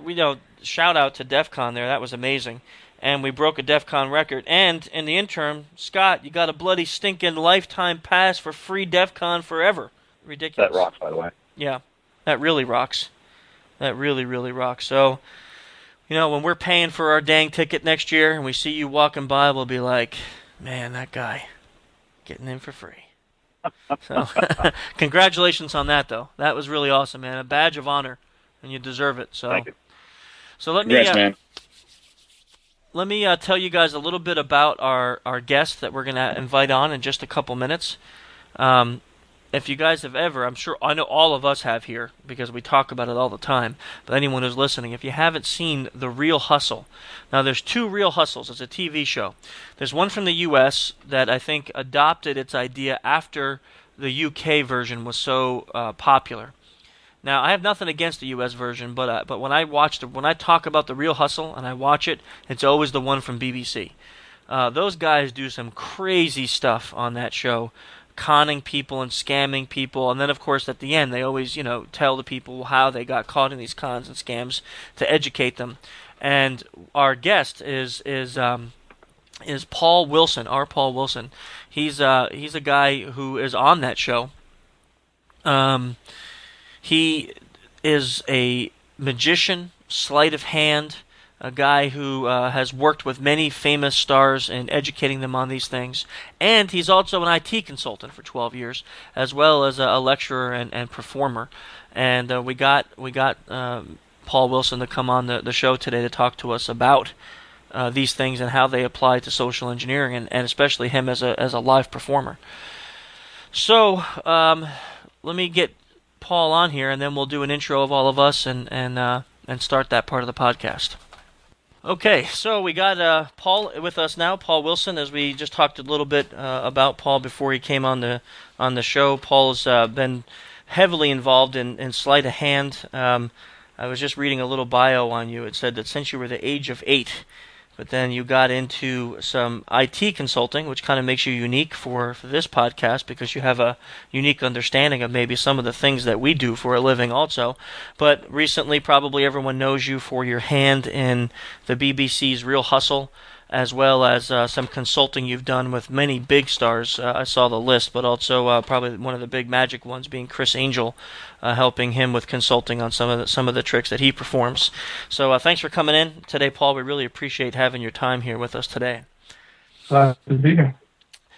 Speaker 3: shout out to Defcon there. That was amazing. And we broke a Defcon record. And in the interim, Scott, you got a bloody stinking lifetime pass for free Defcon forever. Ridiculous.
Speaker 6: That rocks, by the way.
Speaker 3: Yeah, that really rocks. That really, really rocks. So, when we're paying for our dang ticket next year and we see you walking by, we'll be like, man, that guy getting in for free. So, congratulations on that, though. That was really awesome, man. A badge of honor, and you deserve it. So,
Speaker 6: Thank you.
Speaker 3: So let
Speaker 4: Congrats,
Speaker 3: me
Speaker 4: man.
Speaker 3: let me tell you guys a little bit about our guest that we're going to invite on in just a couple minutes. If you guys have ever, I know all of us have here because we talk about it all the time, but anyone who's listening, if you haven't seen The Real Hustle, now there's two Real Hustles. It's a TV show. There's one from the U.S. that I think adopted its idea after the U.K. version was so popular. Now, I have nothing against the U.S. version, but when I talk about The Real Hustle and I watch it, it's always the one from BBC. Those guys do some crazy stuff on that show, conning people and scamming people, and then of course at the end they always tell the people how they got caught in these cons and scams to educate them. And our guest is Paul Wilson, our Paul Wilson. He's a guy who is on that show. He is a magician, sleight of hand, a guy who has worked with many famous stars in educating them on these things. And he's also an IT consultant for 12 years, as well as a lecturer and performer. And we got Paul Wilson to come on the show today to talk to us about these things and how they apply to social engineering, and especially him as a live performer. So let me get Paul on here, and then we'll do an intro of all of us and start that part of the podcast. Okay, so we got Paul with us now, Paul Wilson, as we just talked a little bit about Paul before he came on the show. Paul's been heavily involved in sleight of hand. I was just reading a little bio on you. It said that since you were the age of 8, but then you got into some IT consulting, which kind of makes you unique for this podcast because you have a unique understanding of maybe some of the things that we do for a living also. But recently, probably everyone knows you for your hand in the BBC's Real Hustle, as well as some consulting you've done with many big stars. I saw the list, but also probably one of the big magic ones being Chris Angel, helping him with consulting on some of the tricks that he performs. So thanks for coming in today, Paul. We really appreciate having your time here with us today.
Speaker 7: Glad to be here.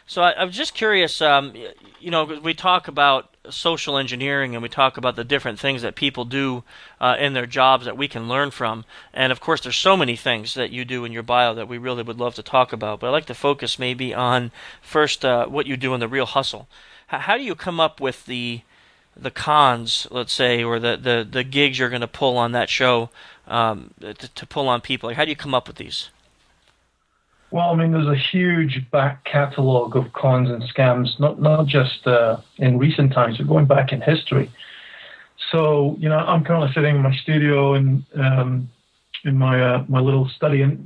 Speaker 3: So I was just curious, we talk about social engineering and we talk about the different things that people do in their jobs that we can learn from. And of course, there's so many things that you do in your bio that we really would love to talk about. But I'd like to focus maybe on first what you do in The Real Hustle. How do you come up with the cons, let's say, or the gigs you're going to pull on that show to pull on people? Like, how do you come up with these?
Speaker 7: Well, I mean, there's a huge back catalogue of cons and scams, not just in recent times, but going back in history. So, I'm currently sitting in my studio and in my little study, and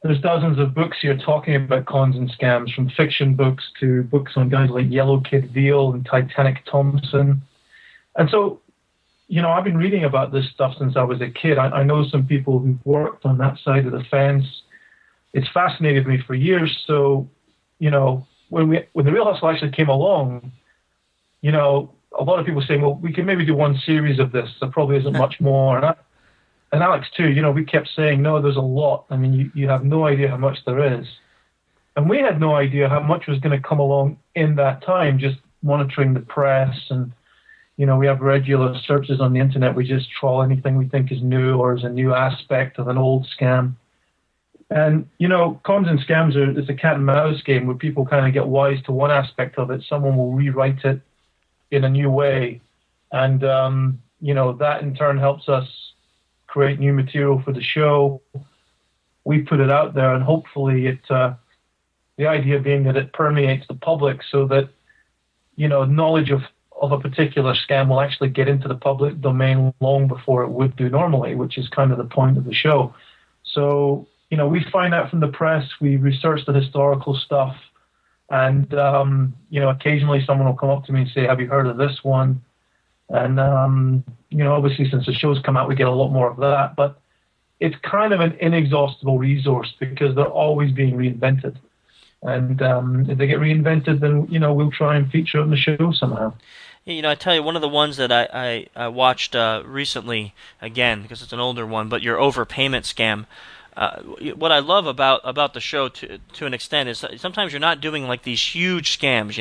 Speaker 7: there's dozens of books here talking about cons and scams, from fiction books to books on guys like Yellow Kid Veal and Titanic Thompson. And so, I've been reading about this stuff since I was a kid. I know some people who've worked on that side of the fence. It's fascinated me for years. So, when the Real Hustle actually came along, a lot of people saying, well, we can maybe do one series of this. There probably isn't much more. And Alex too, we kept saying, no, there's a lot. I mean, you have no idea how much there is. And we had no idea how much was going to come along in that time, just monitoring the press. And, we have regular searches on the internet. We just trawl anything we think is new or is a new aspect of an old scam. And, cons and scams it's a cat and mouse game where people kind of get wise to one aspect of it. Someone will rewrite it in a new way. And, that in turn helps us create new material for the show. We put it out there, and hopefully the idea being that it permeates the public so that, knowledge of a particular scam will actually get into the public domain long before it would do normally, which is kind of the point of the show. So, we find out from the press, we research the historical stuff, and, occasionally someone will come up to me and say, have you heard of this one? And, obviously since the show's come out, we get a lot more of that, but it's kind of an inexhaustible resource because they're always being reinvented. And if they get reinvented, then, we'll try and feature it on the show somehow.
Speaker 3: I tell you, one of the ones that I watched recently, again, because it's an older one, but your overpayment scam. What I love about the show to an extent is sometimes you're not doing like these huge scams,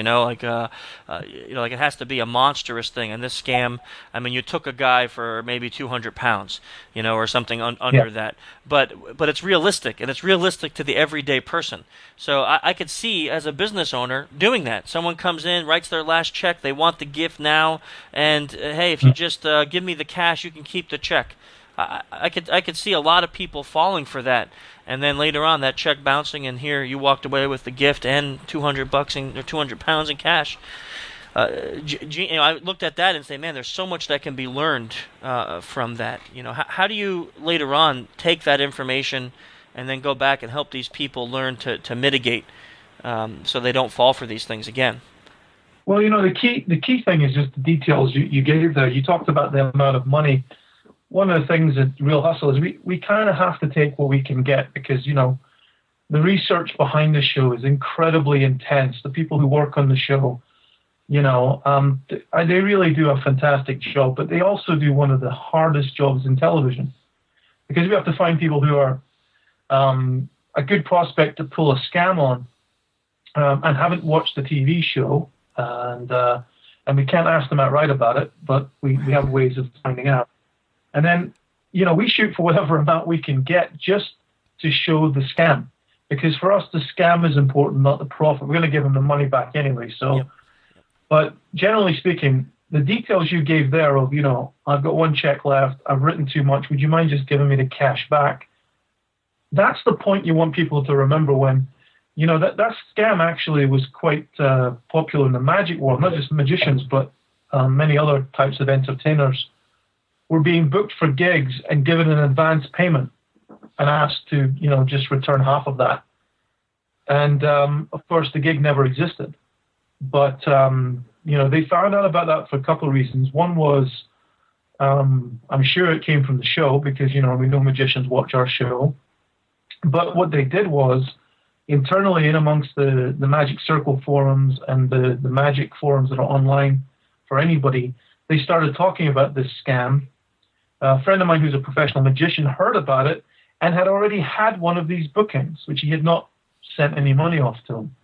Speaker 3: like it has to be a monstrous thing. And this scam, I mean, you took a guy for maybe 200 pounds, or something under that. But it's realistic, and it's realistic to the everyday person. So I could see as a business owner doing that. Someone comes in, writes their last check, they want the gift now, and hey, if you just give me the cash, you can keep the check. I could see a lot of people falling for that, and then later on that check bouncing, and here you walked away with the gift and $200 or 200 pounds in cash. I looked at that and say, man, there's so much that can be learned from that. How do you later on take that information and then go back and help these people learn to mitigate so they don't fall for these things again?
Speaker 7: Well, the key thing is just the details you gave there. You talked about the amount of money. One of the things at Real Hustle is we kind of have to take what we can get because, the research behind the show is incredibly intense. The people who work on the show, they really do a fantastic job, but they also do one of the hardest jobs in television because we have to find people who are a good prospect to pull a scam on and haven't watched the TV show, and we can't ask them outright about it, but we have ways of finding out. And then, we shoot for whatever amount we can get just to show the scam. Because for us, the scam is important, not the profit. We're going to give them the money back anyway. So, yep. But generally speaking, the details you gave there of, I've got one check left, I've written too much, would you mind just giving me the cash back? That's the point you want people to remember when, that scam actually was quite popular in the magic world, not just magicians, but many other types of entertainers were being booked for gigs and given an advance payment and asked to, just return half of that. And, of course, the gig never existed. But, they found out about that for a couple of reasons. One was, I'm sure it came from the show because, we know magicians watch our show. But what they did was, internally in amongst the Magic Circle forums and the Magic forums that are online for anybody, they started talking about this scam. A friend of mine who's a professional magician heard about it and had already had one of these bookings, which he had not sent any money off to him.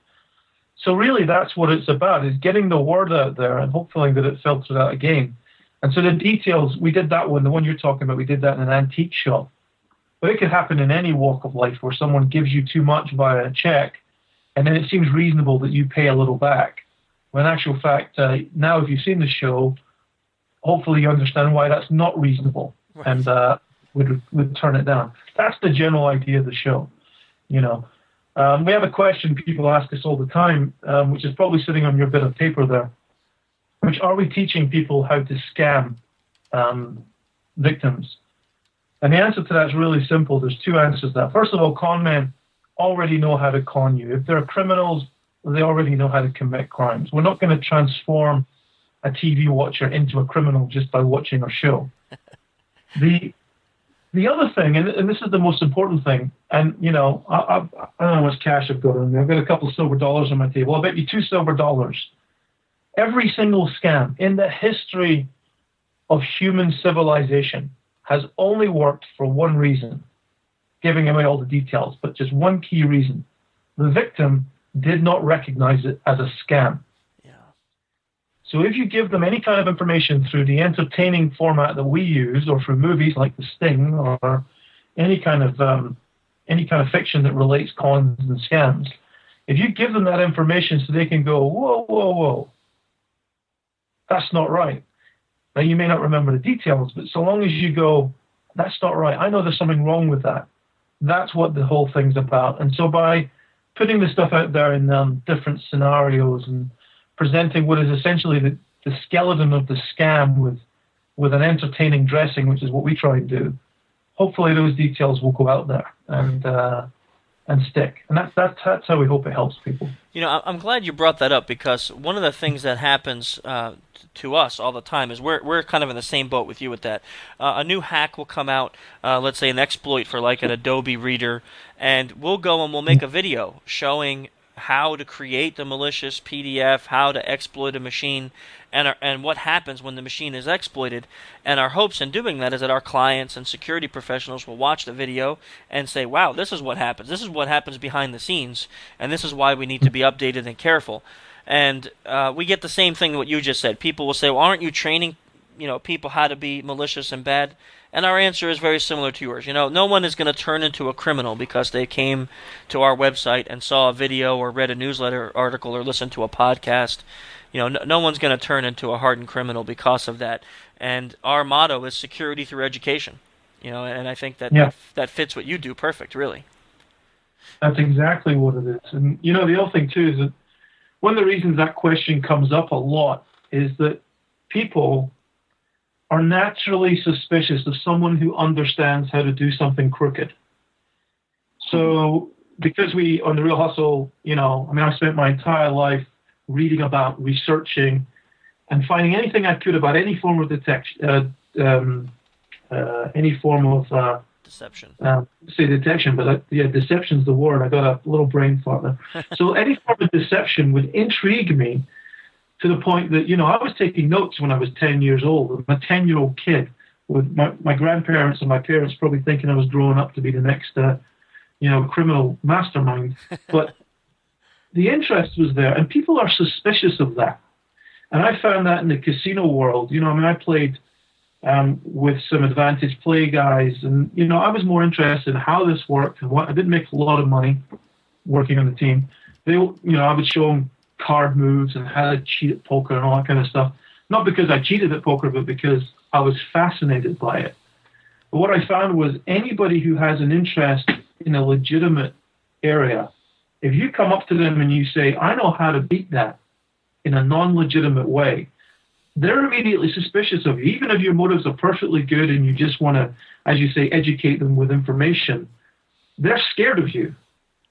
Speaker 7: So really that's what it's about, is getting the word out there and hopefully that it filters out again. And so the details, we did that one, the one you're talking about, we did that in an antique shop. But it could happen in any walk of life where someone gives you too much via a check and then it seems reasonable that you pay a little back. When in actual fact, now if you've seen the show, hopefully you understand why that's not reasonable, right, and would turn it down. That's the general idea of the show. We have a question people ask us all the time, which is probably sitting on your bit of paper there, which are we teaching people how to scam victims? And the answer to that is really simple. There's two answers to that. First of all, con men already know how to con you. If they're criminals, they already know how to commit crimes. We're not going to transform a TV watcher into a criminal just by watching our show. The other thing, and this is the most important thing, and I don't know how much cash I've got on me. I've got a couple of silver dollars on my table. I'll bet you $2 silver. Every single scam in the history of human civilization has only worked for one reason, giving away all the details, but just one key reason. The victim did not recognize it as a scam. So if you give them any kind of information through the entertaining format that we use, or through movies like The Sting, or any kind of any kind of fiction that relates cons and scams, if you give them that information so they can go, whoa, whoa, whoa, that's not right. Now, you may not remember the details, but so long as you go, that's not right, I know there's something wrong with that. That's what the whole thing's about. And so by putting the stuff out there in different scenarios and presenting what is essentially the skeleton of the scam with an entertaining dressing, which is what we try and do, hopefully those details will go out there and stick. And that's how we hope it helps people.
Speaker 3: You know, I'm glad you brought that up, because one of the things that happens to us all the time is we're kind of in the same boat with you with that. A new hack will come out, let's say an exploit for like an Adobe Reader, and we'll go and we'll make a video showing how to create the malicious PDF, how to exploit a machine, and what happens when the machine is exploited. And our hopes in doing that is that our clients and security professionals will watch the video and say, wow, this is what happens. This is what happens behind the scenes, and this is why we need to be updated and careful. And we get the same thing what you just said. People will say, well, aren't you training people how to be malicious and bad? And our answer is very similar to yours. No one is going to turn into a criminal because they came to our website and saw a video or read a newsletter article or listened to a podcast. No one's going to turn into a hardened criminal because of that. And our motto is security through education. And I think that fits what you do perfect, really.
Speaker 7: That's exactly what it is. And, the other thing, too, is that one of the reasons that question comes up a lot is that people are naturally suspicious of someone who understands how to do something crooked. So because on The Real Hustle, I spent my entire life reading about, researching, and finding anything I could about any form of detection, any form of
Speaker 3: deception.
Speaker 7: Say detection, but deception's the word. I got a little brain fart there. So any form of deception would intrigue me, to the point that, I was taking notes when I was 10 years old. I'm a 10-year-old kid with my grandparents and my parents probably thinking I was growing up to be the next, criminal mastermind. But the interest was there, and people are suspicious of that. And I found that in the casino world. I played with some advanced play guys, and, I was more interested in how this worked and what. I didn't make a lot of money working on the team. I would show them card moves and how to cheat at poker and all that kind of stuff. Not because I cheated at poker, but because I was fascinated by it. But what I found was anybody who has an interest in a legitimate area, if you come up to them and you say, I know how to beat that in a non-legitimate way, they're immediately suspicious of you. Even if your motives are perfectly good and you just want to, as you say, educate them with information, they're scared of you.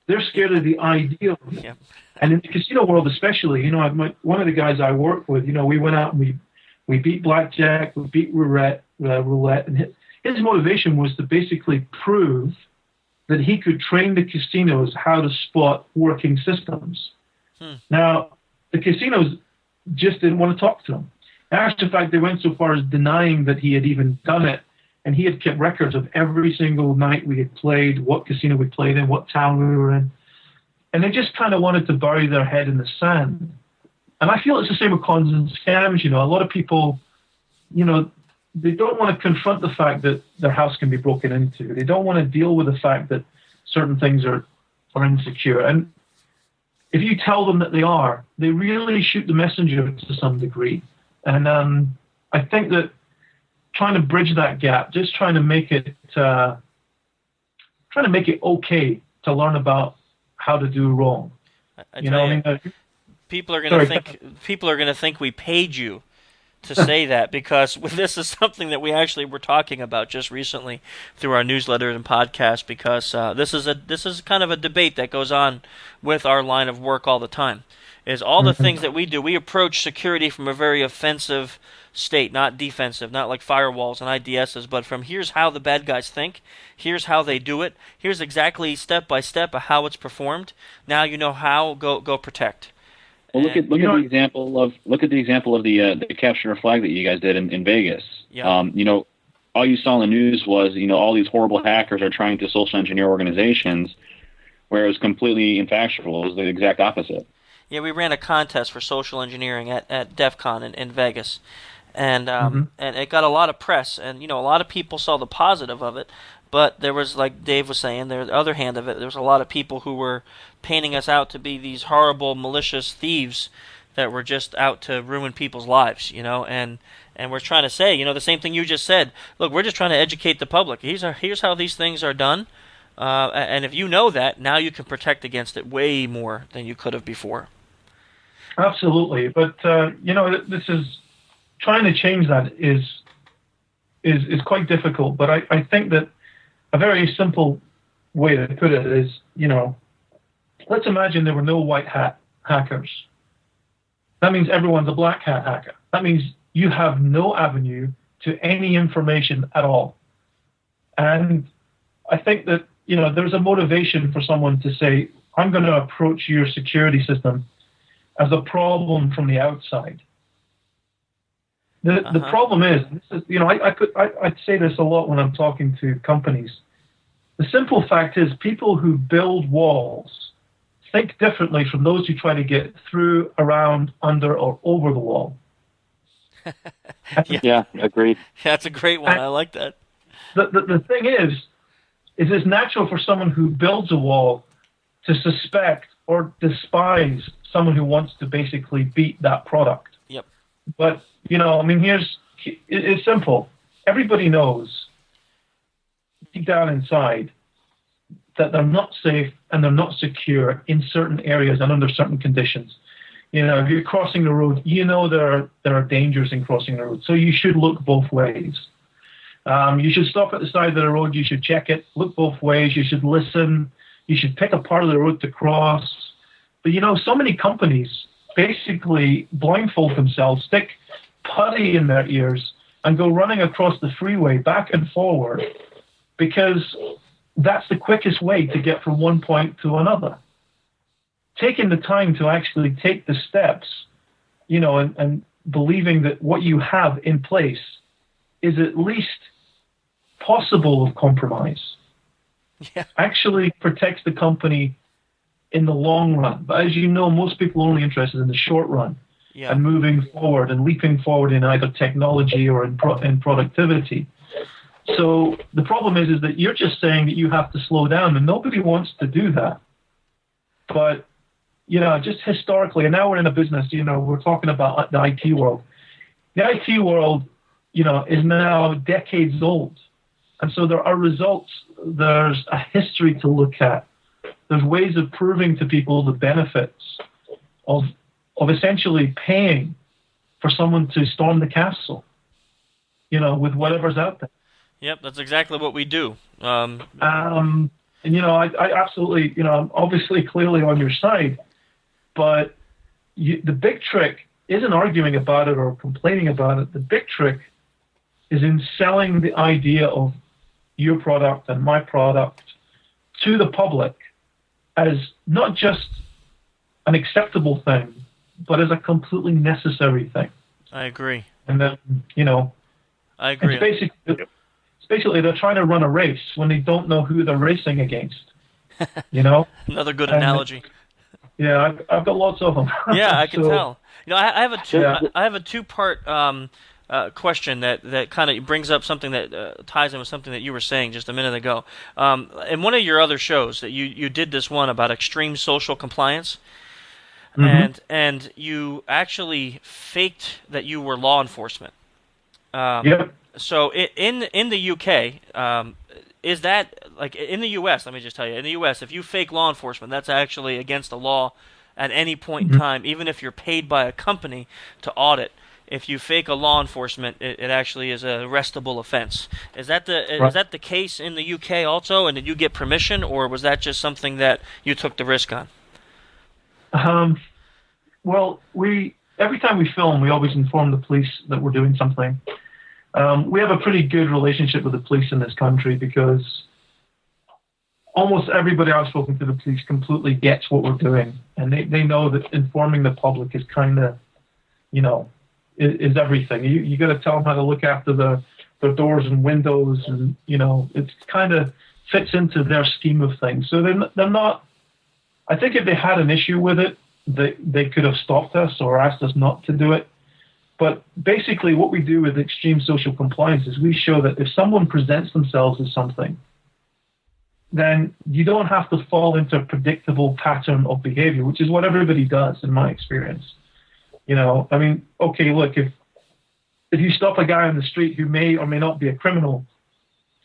Speaker 7: They're scared of the idea of it. Yeah. And in the casino world especially, one of the guys I work with, we went out and we beat blackjack, we beat roulette, and his motivation was to basically prove that he could train the casinos how to spot working systems. Now, the casinos just didn't want to talk to him. In fact, they went so far as denying that he had even done it, and he had kept records of every single night we had played, what casino we played in, what town we were in. And they just kind of wanted to bury their head in the sand. And I feel it's the same with cons and scams. A lot of people, they don't want to confront the fact that their house can be broken into. They don't want to deal with the fact that certain things are insecure. And if you tell them that they are, they really shoot the messenger to some degree. And I think that trying to bridge that gap, just trying to make it okay to learn about how to do wrong.
Speaker 3: People are going to think we paid you to say that, because this is something that we actually were talking about just recently through our newsletters and podcast, because this is kind of a debate that goes on with our line of work all the time. Is all the things that we do, we approach security from a very offensive state, not defensive, not like firewalls and IDSs, but from here's how the bad guys think, here's how they do it, here's exactly step by step of how it's performed. Now you know how, go protect.
Speaker 4: Well, look at the example of the capture a flag that you guys did in Vegas.
Speaker 3: Yeah.
Speaker 4: All you saw in the news was all these horrible hackers are trying to social engineer organizations, where it was completely infactual. It was the exact opposite.
Speaker 3: Yeah, we ran a contest for social engineering at Defcon in Vegas, and it got a lot of press, and a lot of people saw the positive of it, But there was, like Dave was saying, there the other hand of it, there was a lot of people who were painting us out to be these horrible, malicious thieves that were just out to ruin people's lives, and we're trying to say, the same thing you just said. Look, we're just trying to educate the public. Here's how these things are done, and if you know that, now you can protect against it way more than you could have before.
Speaker 7: Absolutely, but this is trying to change that is quite difficult. But I think that a very simple way to put it is, let's imagine there were no white hat hackers. That means everyone's a black hat hacker. That means you have no avenue to any information at all. And I think that, there's a motivation for someone to say, I'm going to approach your security system as a problem from the outside. The problem is, I'd say this a lot when I'm talking to companies. The simple fact is people who build walls think differently from those who try to get through, around, under, or over the wall.
Speaker 5: Yeah, agreed.
Speaker 3: That's a great one. I like that.
Speaker 7: The thing is it's natural for someone who builds a wall to suspect or despise someone who wants to basically beat that product.
Speaker 3: Yep.
Speaker 7: But, it's simple. Everybody knows deep down inside that they're not safe and they're not secure in certain areas and under certain conditions. If you're crossing the road, there are dangers in crossing the road. So you should look both ways. You should stop at the side of the road. You should check it, look both ways. You should listen. You should pick a part of the road to cross. But, so many companies basically blindfold themselves, stick putty in their ears, and go running across the freeway back and forward because that's the quickest way to get from one point to another. Taking the time to actually take the steps, and believing that what you have in place is at least possible of compromise, actually protects the company in the long run. But as you know, most people are only interested in the short run and moving forward and leaping forward in either technology or in productivity. So the problem is that you're just saying that you have to slow down, and nobody wants to do that. But, just historically, and now we're in a business, we're talking about the IT world. The IT world, is now decades old. And so there are results. There's a history to look at. There's ways of proving to people the benefits of essentially paying for someone to storm the castle, with whatever's out there.
Speaker 3: Yep, that's exactly what we do.
Speaker 7: And, I absolutely, I'm obviously clearly on your side, but the big trick isn't arguing about it or complaining about it. The big trick is in selling the idea of your product and my product to the public as not just an acceptable thing, but as a completely necessary thing.
Speaker 3: I agree.
Speaker 7: And then,
Speaker 3: I agree.
Speaker 7: It's basically they're trying to run a race when they don't know who they're racing against.
Speaker 3: Another good analogy.
Speaker 7: Yeah, I've got lots of them.
Speaker 3: Yeah, I can tell. I have a two-part question that kind of brings up something that ties in with something that you were saying just a minute ago. In one of your other shows, that you did this one about extreme social compliance, and you actually faked that you were law enforcement.
Speaker 7: Yep.
Speaker 3: So in the UK, is that, like, in the U.S., let me just tell you, in the U.S., if you fake law enforcement, that's actually against the law at any point in time, even if you're paid by a company to audit. If you fake a law enforcement, it actually is a arrestable offense. Is that the case in the UK also, and did you get permission, or was that just something that you took the risk on?
Speaker 7: Well, every time we film, we always inform the police that we're doing something. We have a pretty good relationship with the police in this country because almost everybody I've spoken to the police completely gets what we're doing, and they know that informing the public is kind of, is everything. You got to tell them how to look after their doors and windows, and it kind of fits into their scheme of things. So they're not. I think if they had an issue with it, they could have stopped us or asked us not to do it. But basically what we do with extreme social compliance is we show that if someone presents themselves as something then you don't have to fall into a predictable pattern of behavior, which is what everybody does in my experience. You know, I mean, okay, look, if you stop a guy on the street who may or may not be a criminal,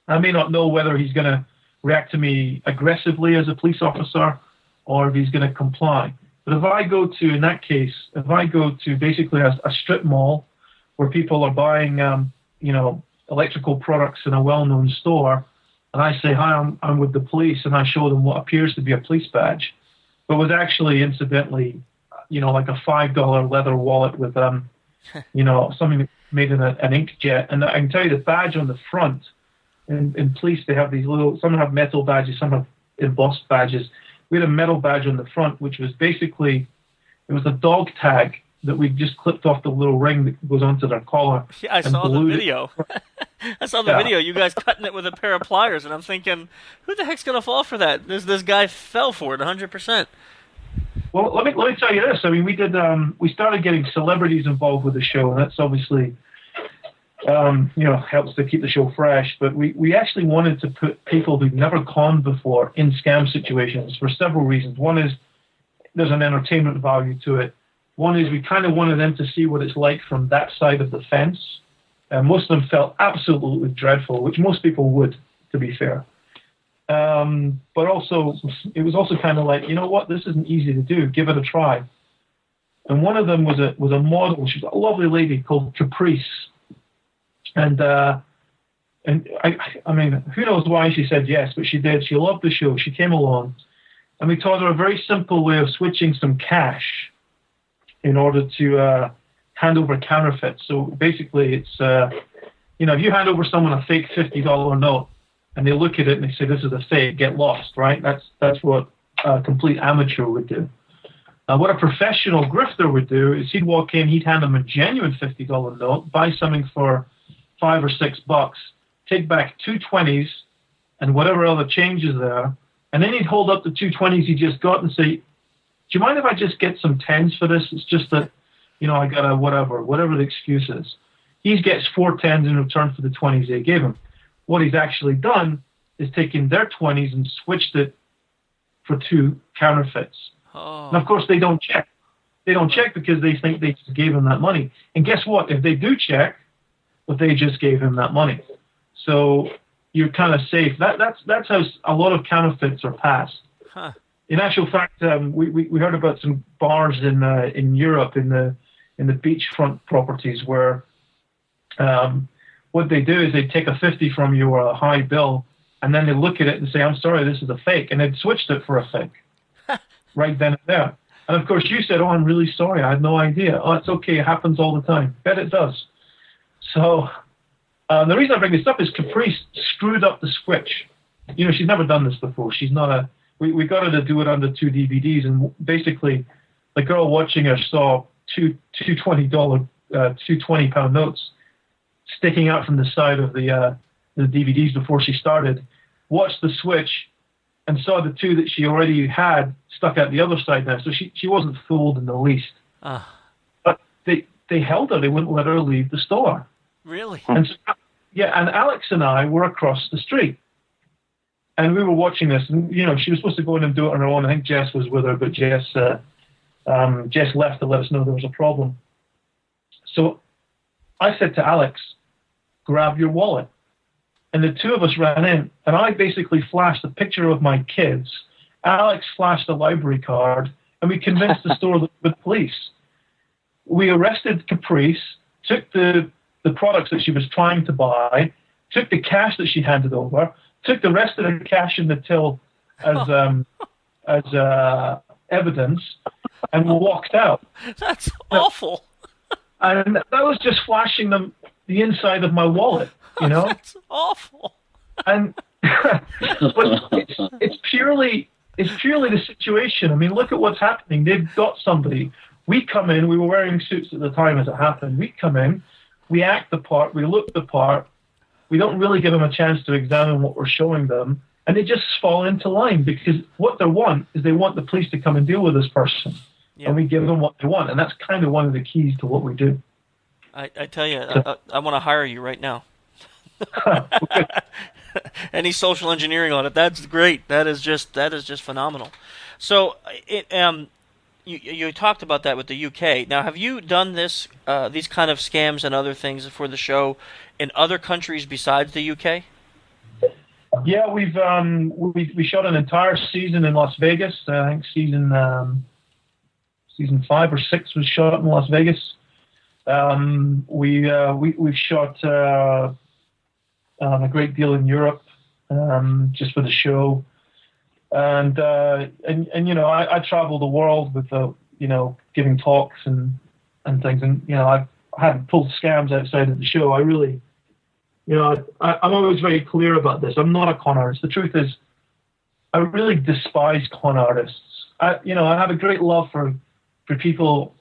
Speaker 7: I may not know whether he's going to react to me aggressively as a police officer or if he's going to comply. But if I go to, in that case, if I go to basically a strip mall where people are buying, you know, electrical products in a well-known store, and I say, hi, I'm with the police, and I show them what appears to be a police badge, but was actually, incidentally, you know, like a $5 leather wallet with, you know, something made in an inkjet. And I can tell you the badge on the front, in police, they have these little, some have metal badges, some have embossed badges. We had a metal badge on the front, which was basically, it was a dog tag that we just clipped off the little ring that goes onto their collar.
Speaker 3: Yeah, I saw the video. I saw the video. You guys cutting it with a pair of pliers, and I'm thinking, who the heck's going to fall for that? This guy fell for it 100%.
Speaker 7: Well, let me tell you this. I mean, we started getting celebrities involved with the show, and that's obviously, you know, helps to keep the show fresh. But we actually wanted to put people who've never conned before in scam situations for several reasons. One is there's an entertainment value to it. One is we kind of wanted them to see what it's like from that side of the fence. Most of them felt absolutely dreadful, which most people would, to be fair. But also, it was also kind of like, you know what, this isn't easy to do. Give it a try. And one of them was a model. She was a lovely lady called Caprice. And I mean, who knows why she said yes, but she did. She loved the show. She came along, and we taught her a very simple way of switching some cash in order to hand over counterfeits. So basically, it's you know, if you hand over someone a fake $50 note and they look at it and they say this is a fake, get lost, right? That's what a complete amateur would do. What a professional grifter would do is he'd walk in, he'd hand them a genuine $50 note, buy something for $5 or $6, take back 2 20s and whatever other change is there, and then he'd hold up the 2 20s he just got and say, do you mind if I just get some 10s for this? It's just that, you know, I got a whatever the excuse is. He gets 4 10s in return for the 20s they gave him. What he's actually done is taken their 20s and switched it for 2 counterfeits. Oh. And of course they don't check. They don't check because they think they just gave him that money. And guess what? If they do check, but they just gave him that money. So you're kind of safe. That's how a lot of counterfeits are passed. Huh. In actual fact, we heard about some bars in Europe in the beachfront properties where what they do is they take a 50 from you or a high bill, and then they look at it and say, "I'm sorry, this is a fake," and they'd switched it for a fake right then and there. And of course, you said, "Oh, I'm really sorry, I had no idea." Oh, it's okay, it happens all the time. Bet it does. So the reason I bring this up is Caprice screwed up the switch. You know, she's never done this before. She's not a. We got her to do it under 2 DVDs, and basically, the girl watching her saw two £20 notes sticking out from the side of the DVDs before she started. Watched the switch and saw the 2 that she already had stuck out the other side now. So she wasn't fooled in the least. But they held her. They wouldn't let her leave the store.
Speaker 3: Really?
Speaker 7: And so, yeah, and Alex and I were across the street. And we were watching this, and, you know, she was supposed to go in and do it on her own. I think Jess was with her, but Jess left to let us know there was a problem. So I said to Alex, grab your wallet. And the 2 of us ran in, and I basically flashed a picture of my kids. Alex flashed a library card, and we convinced the store with the police. We arrested Caprice, took the products that she was trying to buy, took the cash that she handed over, took the rest of the cash in the till as evidence, and walked out.
Speaker 3: That's awful.
Speaker 7: And that was just flashing them the inside of my wallet, you know.
Speaker 3: That's awful.
Speaker 7: And but it's purely the situation. I mean, look at what's happening. They've got somebody. We come in. We were wearing suits at the time as it happened. We come in. We act the part. We look the part. We don't really give them a chance to examine what we're showing them, and they just fall into line because what they want is they want the police to come and deal with this person, and we give them what they want, and that's kind of one of the keys to what we do.
Speaker 3: I tell you, I want to hire you right now. any social engineering on it. That's great. That is just phenomenal. So, you talked about that with the UK. Now, have you done these kind of scams and other things for the show in other countries besides the UK?
Speaker 7: Yeah, we shot an entire season in Las Vegas. I think season 5 or 6 was shot in Las Vegas. We've shot a great deal in Europe just for the show, and I travel the world with giving talks and things, and I've had pulled scams outside of the show. I really, I'm always very clear about this. I'm not a con artist. The truth is, I really despise con artists. I have a great love for people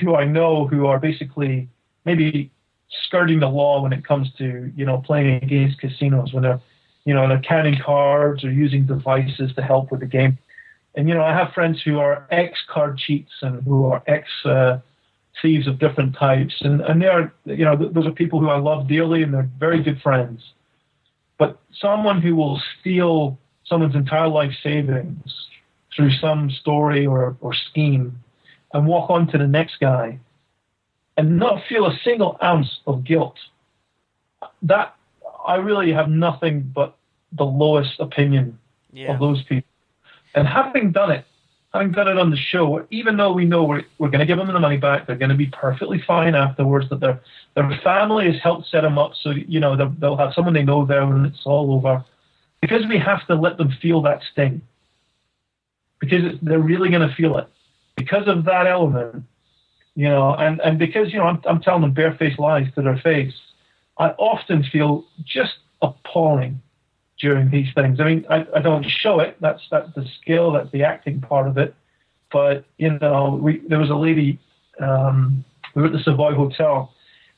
Speaker 7: who I know who are basically maybe skirting the law when it comes to playing against casinos, when they're counting cards or using devices to help with the game. And I have friends who are ex-card cheats and who are ex-thieves of different types, and they're those are people who I love dearly and they're very good friends. But someone who will steal someone's entire life savings through some story or scheme and walk on to the next guy and not feel a single ounce of guilt, that I really have nothing but the lowest opinion of those people. And having done it on the show, even though we know we're going to give them the money back, they're going to be perfectly fine afterwards, that their family has helped set them up, so they'll have someone they know there when it's all over, because we have to let them feel that sting, because they're really going to feel it because of that element, and because I'm telling them barefaced lies to their face. I often feel just appalling during these things. I mean, I don't show it. That's the skill. That's the acting part of it. But there was a lady. We were at the Savoy Hotel.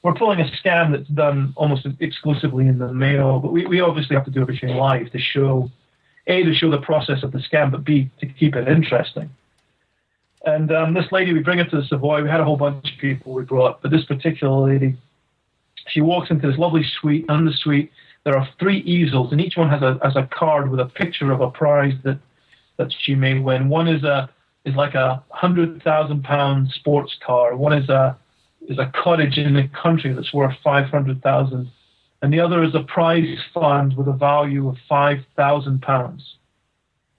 Speaker 7: We're pulling a scam that's done almost exclusively in the mail. But we obviously have to do everything live to show the process of the scam, but B, to keep it interesting. And this lady, we bring her to the Savoy. We had a whole bunch of people we brought, but this particular lady, she walks into this lovely suite. And in the suite, there are 3 easels, and each one has a card with a picture of a prize that she may win. One is like a £100,000 sports car. One is a cottage in the country that's worth £500,000, and the other is a prize fund with a value of £5,000.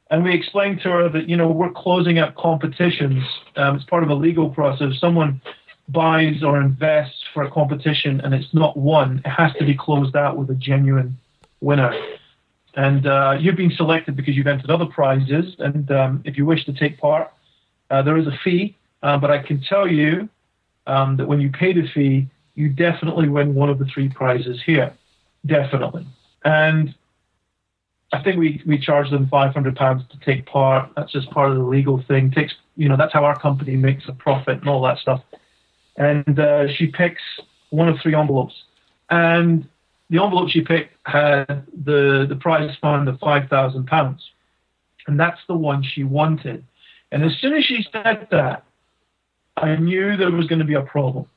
Speaker 7: And we explained to her that we're closing out competitions. It's part of a legal process. Someone buys or invests for a competition and it's not won, it has to be closed out with a genuine winner. And you've been selected because you've entered other prizes, and if you wish to take part, there is a fee, but I can tell you that when you pay the fee, you definitely win one of the 3 prizes here. Definitely. And I think we charge them £500 to take part. That's just part of the legal thing. That's how our company makes a profit and all that stuff. And she picks one of 3 envelopes. And the envelope she picked had the prize fund of £5,000. And that's the one she wanted. And as soon as she said that, I knew there was going to be a problem.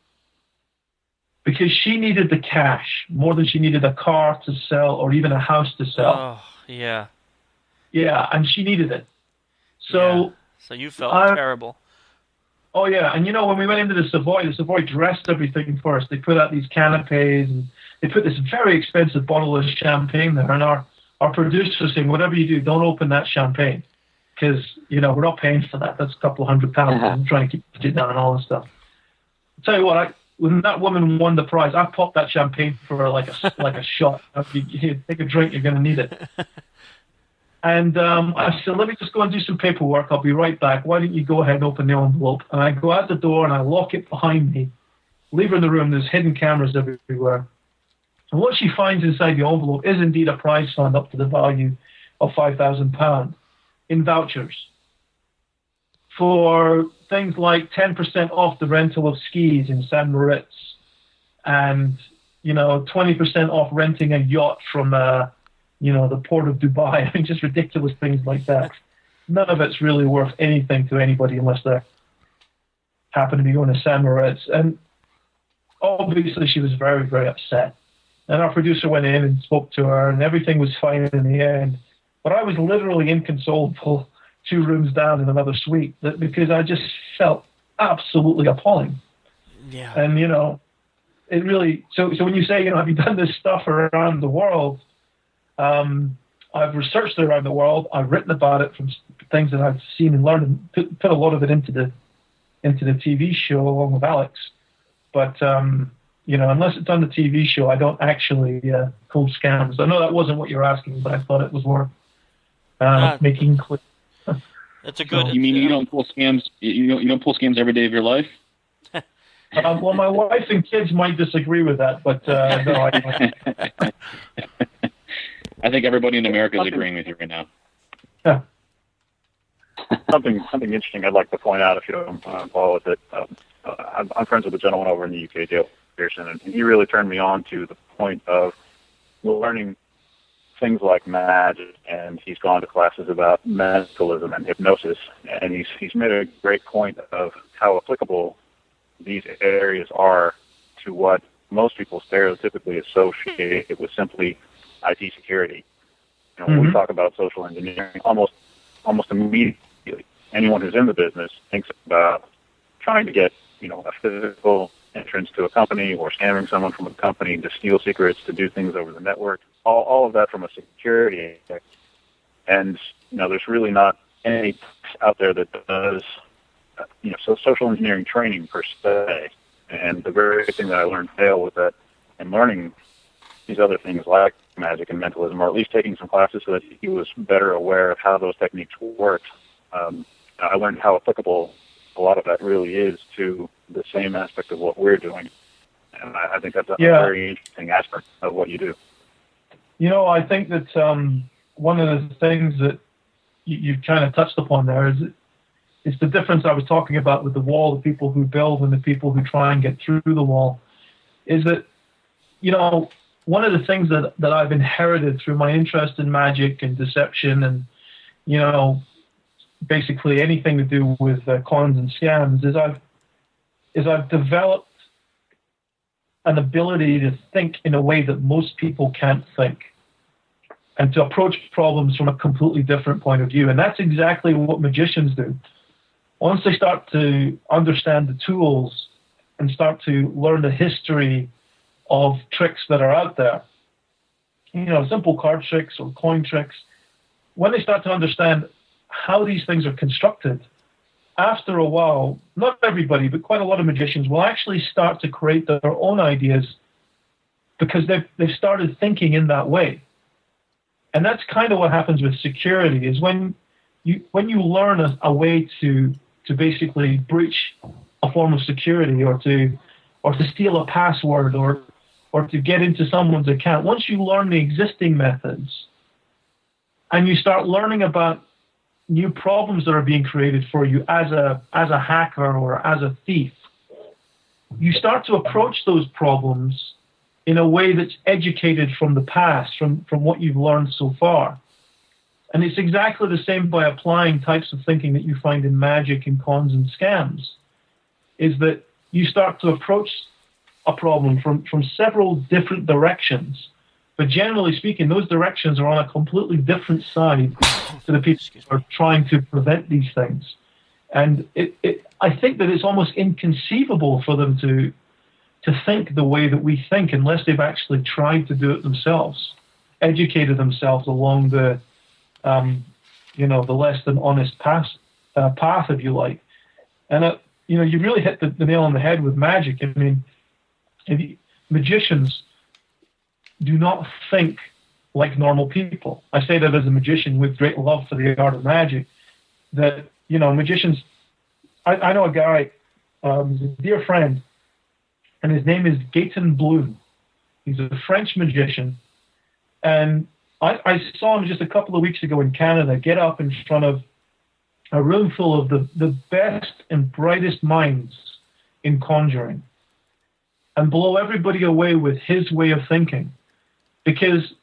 Speaker 7: Because she needed the cash more than she needed a car to sell or even a house to sell.
Speaker 3: Oh, yeah.
Speaker 7: Yeah, and she needed it. So
Speaker 3: you felt terrible.
Speaker 7: Oh, yeah. And, when we went into the Savoy dressed everything for us. They put out these canapes, and they put this very expensive bottle of champagne there. And our producer saying, whatever you do, don't open that champagne. Because, we're not paying for that. That's a couple of £100. I'm trying to keep it down and all this stuff. I'll tell you what, when that woman won the prize, I popped that champagne for her like a shot. You take a drink, you're going to need it. And I said, let me just go and do some paperwork. I'll be right back. Why don't you go ahead and open the envelope? And I go out the door and I lock it behind me. Leave her in the room. There's hidden cameras everywhere. And what she finds inside the envelope is indeed a prize fund up to the value of £5,000 in vouchers for things like 10% off the rental of skis in San Moritz, and 20% off renting a yacht from the port of Dubai. I mean, just ridiculous things like that. None of it's really worth anything to anybody unless they happen to be going to San Moritz. And obviously she was very, very upset. And our producer went in and spoke to her, and everything was fine in the end. But I was literally inconsolable 2 rooms down in another suite because I just felt absolutely appalling.
Speaker 3: Yeah.
Speaker 7: And, it really, so when you say, have you done this stuff around the world? I've researched it around the world. I've written about it from things that I've seen and learned, and put a lot of it into the TV show along with Alex. But, unless it's on the TV show, I don't actually pull scams. I know that wasn't what you're asking, but I thought it was worth making clear.
Speaker 3: It's a good.
Speaker 4: You mean you don't pull scams? You don't pull scams every day of your life?
Speaker 7: Well, my wife and kids might disagree with that, but no, I don't.
Speaker 4: I think everybody in America is agreeing with you right now.
Speaker 7: Yeah.
Speaker 6: Something interesting I'd like to point out, if you don't follow with it. I'm friends with a gentleman over in the UK, Dale Pearson, and he really turned me on to the point of learning things like magic, and he's gone to classes about mentalism and hypnosis, and he's made a great point of how applicable these areas are to what most people stereotypically associate with simply IT security. When we talk about social engineering, almost immediately, anyone who's in the business thinks about trying to get, a physical entrance to a company or scamming someone from a company to steal secrets, to do things over the network, all of that from a security aspect. And, there's really not any out there that does, so social engineering training per se. And the very thing that I learned fail with that and learning these other things like magic and mentalism, or at least taking some classes so that he was better aware of how those techniques worked. I learned how applicable a lot of that really is to the same aspect of what we're doing. And I think that's a very interesting aspect of what you do.
Speaker 7: I think that one of the things that you kind of touched upon there is the difference I was talking about with the wall, the people who build and the people who try and get through the wall, is that, one of the things that I've inherited through my interest in magic and deception and, basically anything to do with cons and scams is I've developed an ability to think in a way that most people can't think, and to approach problems from a completely different point of view. And that's exactly what magicians do. Once they start to understand the tools and start to learn the history of tricks that are out there, simple card tricks or coin tricks, when they start to understand how these things are constructed, after a while, not everybody, but quite a lot of magicians will actually start to create their own ideas because they've started thinking in that way. And that's kind of what happens with security, is when you learn a way to basically breach a form of security, or to steal a password, or to get into someone's account. Once you learn the existing methods and you start learning about new problems that are being created for you as a hacker or as a thief, you start to approach those problems in a way that's educated from the past, from what you've learned so far. And it's exactly the same by applying types of thinking that you find in magic and cons and scams, is that you start to approach a problem from several different directions. But generally speaking, those directions are on a completely different side to the people who are trying to prevent these things. And I think that it's almost inconceivable for them to think the way that we think unless they've actually tried to do it themselves, educated themselves along the less than honest path, if you like. And you really hit the nail on the head with magic. I mean, magicians do not think like normal people. I say that as a magician with great love for the art of magic, that, magicians, I know a guy, he's a dear friend, and his name is Gaëtan Bloom. He's a French magician, and I saw him just a couple of weeks ago in Canada get up in front of a room full of the best and brightest minds in conjuring and blow everybody away with his way of thinking. Because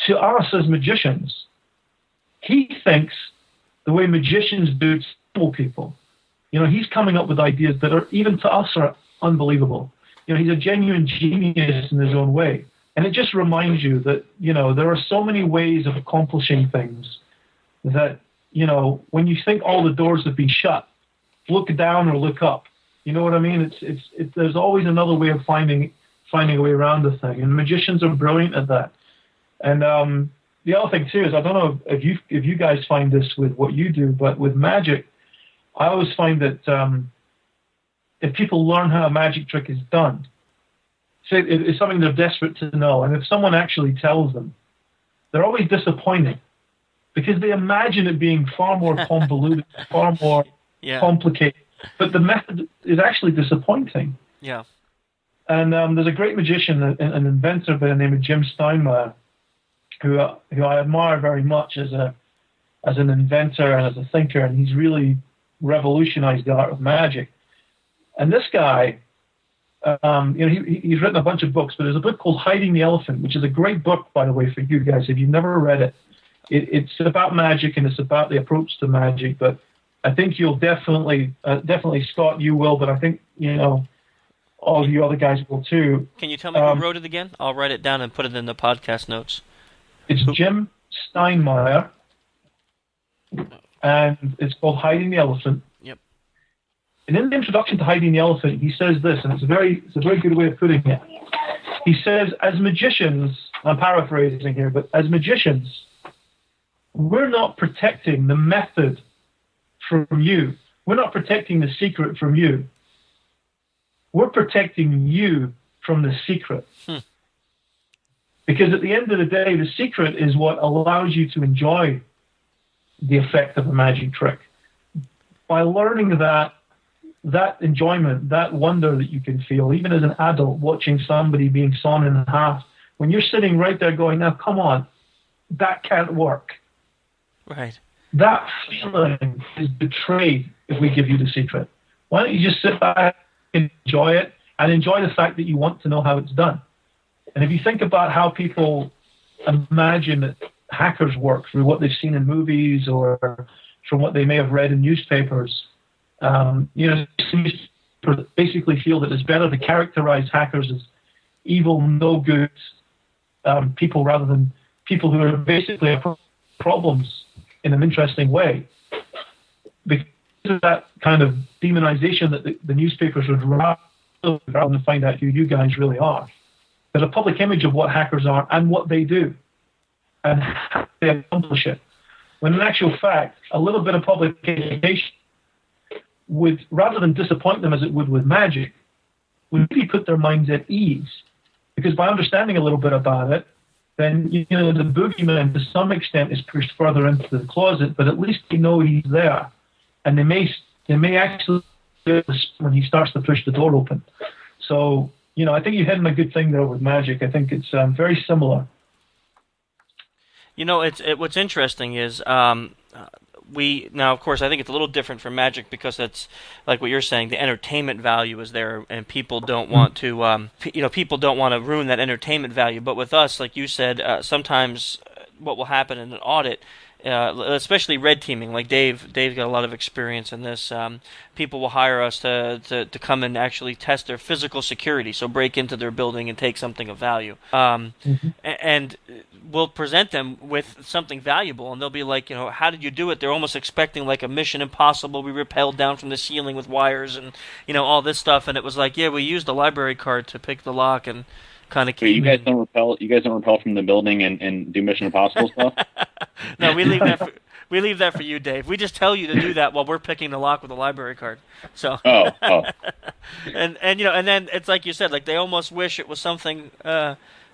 Speaker 7: to us as magicians, he thinks the way magicians do to simple people. He's coming up with ideas that are, even to us, are unbelievable. He's a genuine genius in his own way. And it just reminds you that, there are so many ways of accomplishing things that, when you think all the doors have been shut, look down or look up. You know what I mean? There's always another way of finding a way around the thing. And magicians are brilliant at that. And the other thing too is, I don't know if you guys find this with what you do, but with magic, I always find that if people learn how a magic trick is done, say it's something they're desperate to know, and if someone actually tells them, they're always disappointed because they imagine it being far more convoluted, far more complicated, but the method is actually disappointing.
Speaker 3: Yeah.
Speaker 7: And there's a great magician, an inventor by the name of Jim Steinmeier, who I admire very much as an inventor and as a thinker, and he's really revolutionized the art of magic. And this guy, he's written a bunch of books, but there's a book called Hiding the Elephant, which is a great book, by the way, for you guys. If you've never read it, it's about magic and it's about the approach to magic. But I think you'll definitely, Scott, you will, but I think, all of you other guys will too.
Speaker 3: Can you tell me who wrote it again? I'll write it down and put it in the podcast notes.
Speaker 7: It's Jim Steinmeier, and it's called Hiding the Elephant.
Speaker 3: Yep.
Speaker 7: And in the introduction to Hiding the Elephant, he says this, and it's a very good way of putting it. He says, as magicians, I'm paraphrasing here, but as magicians, we're not protecting the method from you. We're not protecting the secret from you. We're protecting you from the secret. Because at the end of the day, the secret is what allows you to enjoy the effect of a magic trick. By learning that enjoyment, that wonder that you can feel, even as an adult watching somebody being sawn in half, when you're sitting right there going, now come on, that can't work.
Speaker 3: Right.
Speaker 7: That feeling is betrayed if we give you the secret. Why don't you just sit back and enjoy it, and enjoy the fact that you want to know how it's done? And if you think about how people imagine that hackers work through what they've seen in movies or from what they may have read in newspapers, basically feel that it's better to characterize hackers as evil, no good people rather than people who are basically problems in an interesting way. Because of that kind of demonization that the newspapers would rather than find out who you guys really are. There's a public image of what hackers are and what they do and how they accomplish it. When in actual fact, a little bit of public education would, rather than disappoint them as it would with magic, would really put their minds at ease. Because by understanding a little bit about it, then the boogeyman to some extent is pushed further into the closet, but at least they know he's there. And they may actually when he starts to push the door open. So, I think you're hitting a good thing there with magic. I think it's very similar.
Speaker 3: What's interesting is now, of course, I think it's a little different from magic because it's like what you're saying. The entertainment value is there, and people don't want to, people don't want to ruin that entertainment value. But with us, like you said, sometimes what will happen in an audit, especially red teaming, like Dave's got a lot of experience in this. People will hire us to come and actually test their physical security, so break into their building and take something of value. And we'll present them with something valuable, and they'll be like, how did you do it? They're almost expecting like a Mission Impossible. We rappelled down from the ceiling with wires and all this stuff, and it was like, yeah, we used a library card to pick the lock and kind of came.
Speaker 4: You guys don't rappel from the building and do Mission Impossible stuff?
Speaker 3: No, we leave that for you, Dave. We just tell you to do that while we're picking the lock with a library card. So.
Speaker 4: Oh.
Speaker 3: and then it's like you said, like they almost wish it was something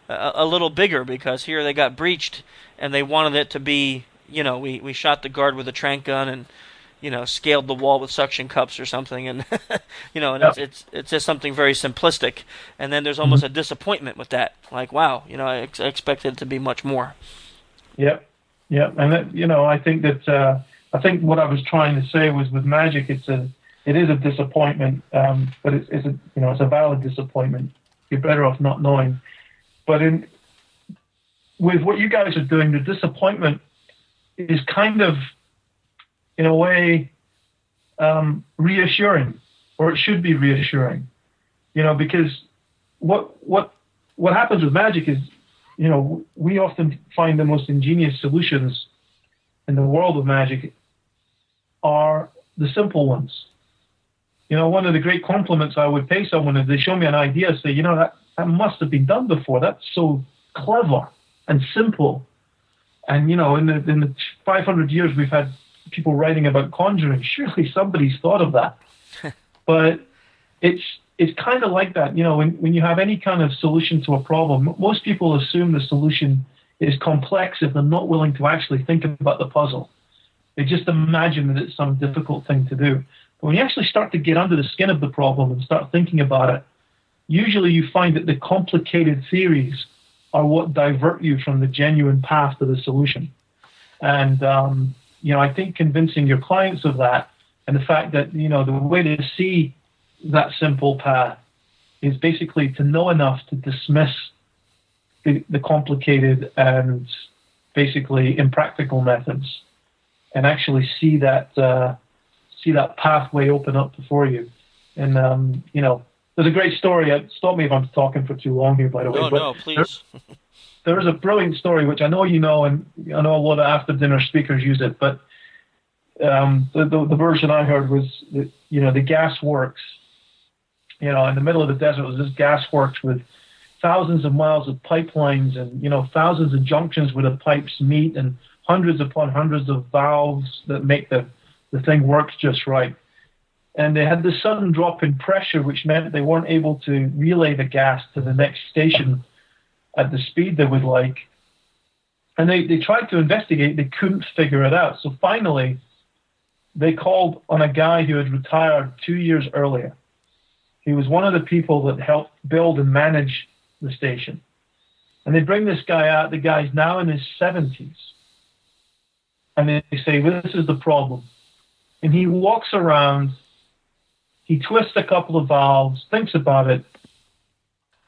Speaker 3: a little bigger because here they got breached and they wanted it to be, we shot the guard with a tranq gun and scaled the wall with suction cups or something, and it's just something very simplistic, and then there's almost a disappointment with that. Like, wow, I expected it to be much more.
Speaker 7: Yep, and that, I think what I was trying to say was with magic, it is a disappointment, but it's a valid disappointment. You're better off not knowing. But with what you guys are doing, the disappointment is kind of, in a way, reassuring, or it should be reassuring, because what happens with magic is we often find the most ingenious solutions in the world of magic are the simple ones. One of the great compliments I would pay someone is they show me an idea, say, that must have been done before. That's so clever and simple. And, in the 500 years we've had people writing about conjuring, surely somebody's thought of that. But it's kind of like that. When you have any kind of solution to a problem, most people assume the solution is complex if they're not willing to actually think about the puzzle. They just imagine that it's some difficult thing to do. But when you actually start to get under the skin of the problem and start thinking about it, usually you find that the complicated theories are what divert you from the genuine path to the solution. And, I think convincing your clients of that and the fact that, the way to see that simple path is basically to know enough to dismiss the complicated and basically impractical methods and actually see that pathway open up before you. And, there's a great story. Stop me if I'm talking for too long here, by the way.
Speaker 3: No, please.
Speaker 7: There is a brilliant story, which I know you know, and I know a lot of after-dinner speakers use it, but the version I heard was, the gas works. In the middle of the desert was this gas works with thousands of miles of pipelines and, thousands of junctions where the pipes meet and hundreds upon hundreds of valves that make the thing work just right. And they had this sudden drop in pressure, which meant they weren't able to relay the gas to the next station at the speed they would like. And they tried to investigate. They couldn't figure it out. So finally, they called on a guy who had retired 2 years earlier. He was one of the people that helped build and manage the station. And they bring this guy out. The guy's now in his 70s. And they say, well, this is the problem. And he walks around. He twists a couple of valves, thinks about it,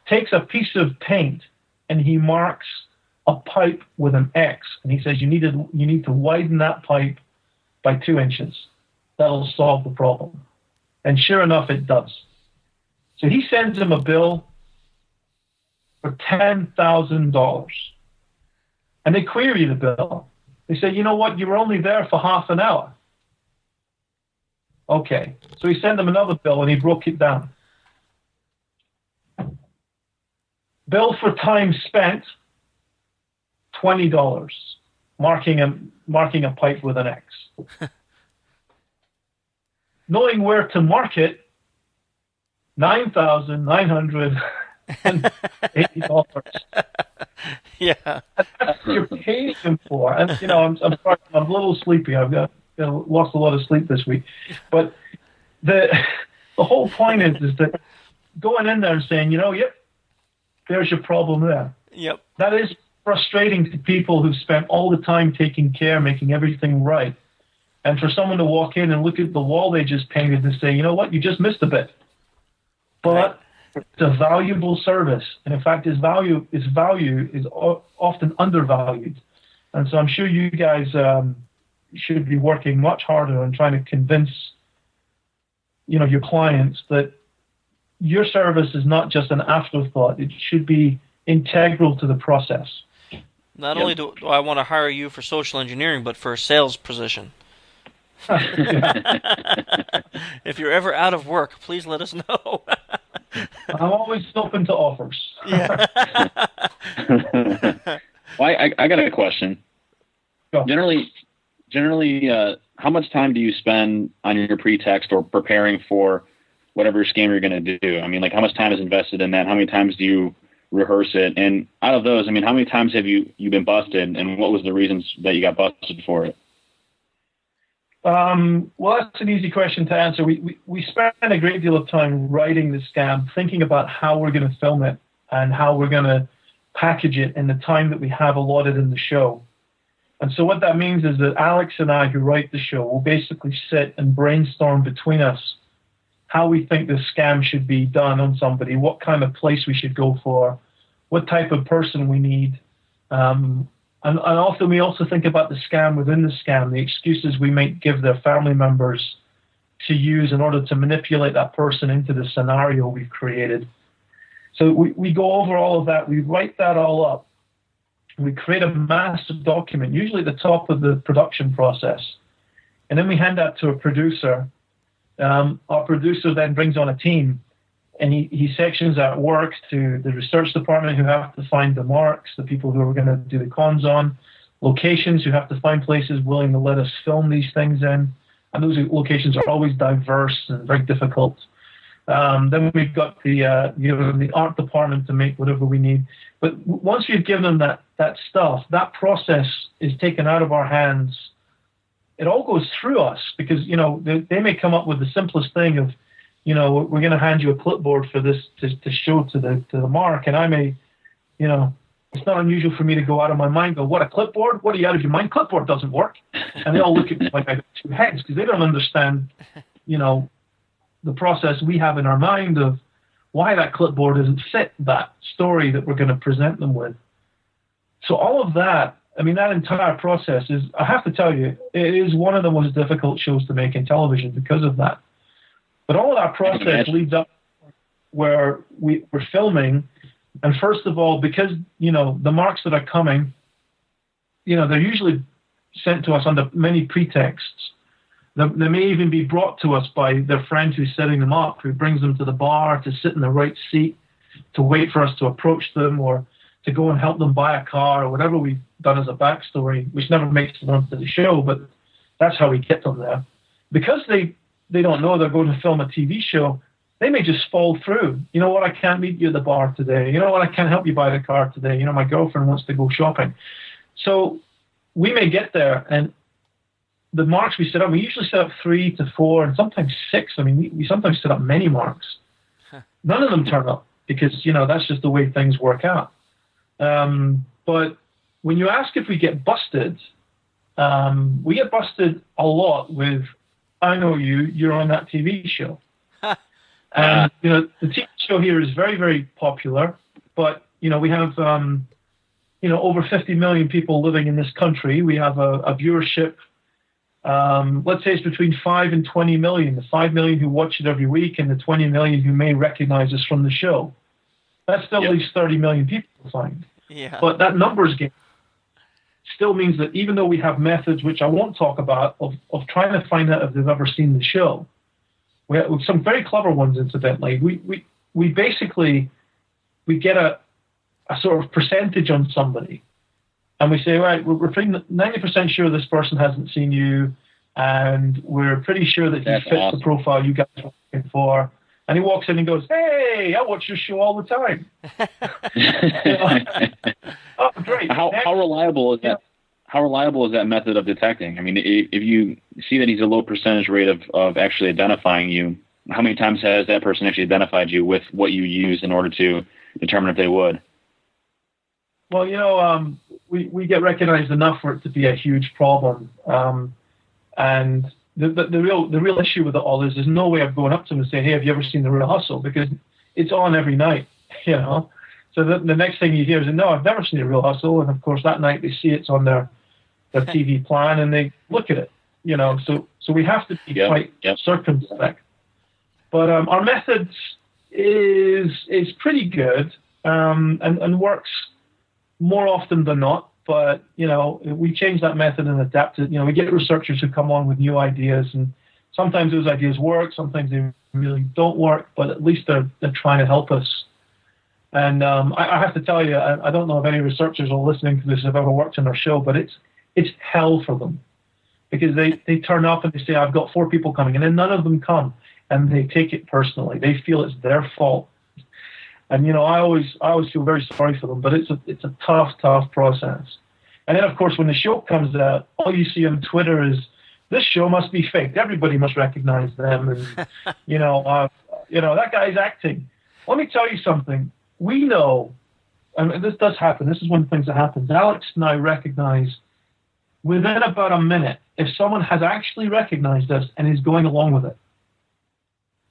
Speaker 7: takes a piece of paint, and he marks a pipe with an X. And he says, you need to widen that pipe by 2 inches. That'll solve the problem. And sure enough, it does. So he sends him a bill for $10,000. And they query the bill. They say, you know what, you were only there for half an hour. Okay, so he sent him another bill and he broke it down. Bill for time spent, $20, marking a pipe with an X. Knowing where to mark it, $9,980.
Speaker 3: Yeah,
Speaker 7: That's what you're paying him for. And I'm sorry, I'm a little sleepy. I've lost a lot of sleep this week, but the whole point is that going in there and saying, yep, there's your problem there.
Speaker 3: Yep.
Speaker 7: That is frustrating to people who've spent all the time taking care, making everything right. And for someone to walk in and look at the wall they just painted and say, you know what, you just missed a bit. But it's a valuable service. And in fact, its value is often undervalued. And so I'm sure you guys should be working much harder on trying to convince, your clients that your service is not just an afterthought. It should be integral to the process.
Speaker 3: Not only do I want to hire you for social engineering, but for a sales position. If you're ever out of work, please let us know.
Speaker 7: I'm always open to offers.
Speaker 3: Yeah.
Speaker 4: Well, I got a question.
Speaker 7: Go.
Speaker 4: Generally, how much time do you spend on your pretext or preparing for whatever scam you're going to do? I mean, how much time is invested in that? How many times do you rehearse it? And out of those, how many times have you been busted, and what was the reasons that you got busted for it?
Speaker 7: Well, that's an easy question to answer. We spend a great deal of time writing the scam, thinking about how we're going to film it and how we're going to package it in the time that we have allotted in the show. And so what that means is that Alex and I, who write the show, will basically sit and brainstorm between us how we think the scam should be done on somebody, what kind of place we should go for, what type of person we need. And often we also think about the scam within the scam, the excuses we might give their family members to use in order to manipulate that person into the scenario we've created. So we go over all of that. We write that all up. We create a master document, usually at the top of the production process, and then we hand that to a producer. Our producer then brings on a team, and he sections out work to the research department, who have to find the marks, the people who are going to do the cons on, locations who have to find places willing to let us film these things in, and those locations are always diverse and very difficult. Then we've got the art department to make whatever we need. But once we've given them that stuff, that process is taken out of our hands. It all goes through us, because they may come up with the simplest thing of, we're going to hand you a clipboard for this to show to the mark, and I may, it's not unusual for me to go out of my mind, go, what, a clipboard? What, are you out of your mind? Clipboard doesn't work. And they all look at me like I got two heads, because they don't understand, the process we have in our mind of why that clipboard doesn't fit that story that we're going to present them with. So all of that, that entire process is, I have to tell you, it is one of the most difficult shows to make in television because of that. But all of that process leads up where we're filming. And first of all, because, the marks that are coming, they're usually sent to us under many pretexts. They may even be brought to us by their friend who's setting them up, who brings them to the bar to sit in the right seat, to wait for us to approach them, or to go and help them buy a car, or whatever we've done as a backstory, which never makes it onto the show, but that's how we get them there. Because they don't know they're going to film a TV show, they may just fall through. You know what, I can't meet you at the bar today. You know what, I can't help you buy the car today. My girlfriend wants to go shopping. So we may get there, and the marks we set up, we usually set up 3 to 4 and sometimes 6. We sometimes set up many marks. None of them turn up because, that's just the way things work out. But when you ask if we get busted a lot with, I know you're on that TV show. And, the TV show here is very, very popular, but, we have, over 50 million people living in this country. We have a viewership. Let's say it's between 5 and 20 million, the 5 million who watch it every week and the 20 million who may recognize us from the show. That still leaves 30 million people to find.
Speaker 3: Yeah.
Speaker 7: But that numbers game still means that even though we have methods, which I won't talk about, of trying to find out if they've ever seen the show, we have some very clever ones, incidentally. We basically, we get a sort of percentage on somebody. And we say, right, we're pretty 90% sure this person hasn't seen you, and we're pretty sure that he fits the profile you guys are looking for. And he walks in and goes, hey, I watch your show all the time. Oh, great.
Speaker 4: How reliable is that? How reliable is that method of detecting? If you see that he's a low percentage rate of actually identifying you, how many times has that person actually identified you with what you use in order to determine if they would?
Speaker 7: Well, we get recognized enough for it to be a huge problem. And the real issue with it all is there's no way of going up to them and saying, hey, have you ever seen The Real Hustle? Because it's on every night, So the next thing you hear is, no, I've never seen The Real Hustle. And of course, that night they see it's on their TV plan and they look at it, So we have to be quite circumspect. But our methods is pretty good and works more often than not. But, we change that method and adapt it. We get researchers who come on with new ideas, and sometimes those ideas work, sometimes they really don't work, but at least they're trying to help us. And I have to tell you, I don't know if any researchers are listening to this have ever worked on our show, but it's hell for them, because they turn up and they say, I've got 4 people coming, and then none of them come, and they take it personally. They feel it's their fault. And, I always feel very sorry for them, but it's a tough process. And then, of course, when the show comes out, all you see on Twitter is, this show must be faked. Everybody must recognize them. And, that guy's acting. Let me tell you something. We know, and this does happen. This is one of the things that happens. Alex and I recognize within about a minute if someone has actually recognized us and is going along with it.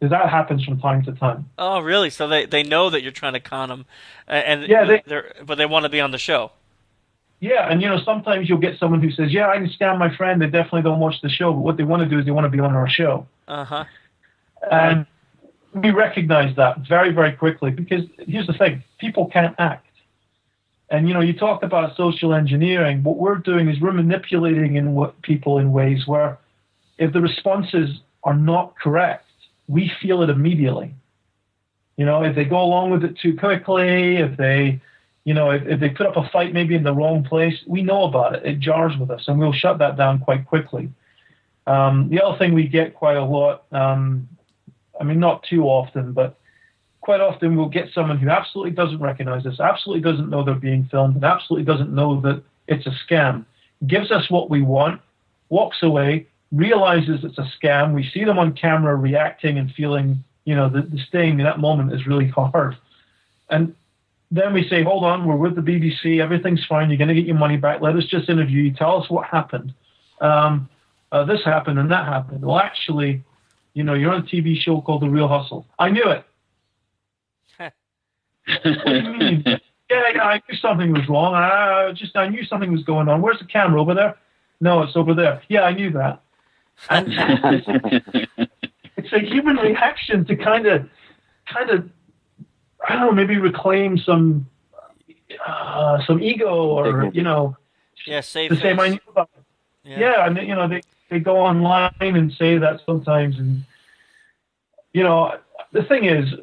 Speaker 7: Because that happens from time to time.
Speaker 3: Oh, really? So they know that you're trying to con them, and but they want to be on the show.
Speaker 7: Yeah, and sometimes you'll get someone who says, "Yeah, I can scam my friend. They definitely don't watch the show, but what they want to do is they want to be on our show." And we recognize that very, very quickly, because here's the thing: people can't act, And, you talked about social engineering. What we're doing is we're manipulating people in ways where if the responses are not correct, we feel it immediately. If they go along with it too quickly, if they put up a fight maybe in the wrong place, we know about it. It jars with us, and we'll shut that down quite quickly. The other thing we get quite a lot, not too often, but quite often we'll get someone who absolutely doesn't recognize us, absolutely doesn't know they're being filmed, and absolutely doesn't know that it's a scam, gives us what we want, walks away, realizes it's a scam. We see them on camera reacting and feeling, the staying in that moment is really hard. And then we say, hold on, we're with the BBC, everything's fine, you're going to get your money back, let us just interview you, tell us what happened. This happened and that happened. Well, actually, you're on a TV show called The Real Hustle. I knew it. What do you mean? Yeah, I knew something was wrong. I knew something was going on. Where's the camera? Over there? No, it's over there. Yeah, I knew that. And it's a human reaction to kind of, I don't know, maybe reclaim some ego or,
Speaker 3: save
Speaker 7: to say I knew about it. Yeah, and they go online and say that sometimes, and the thing is,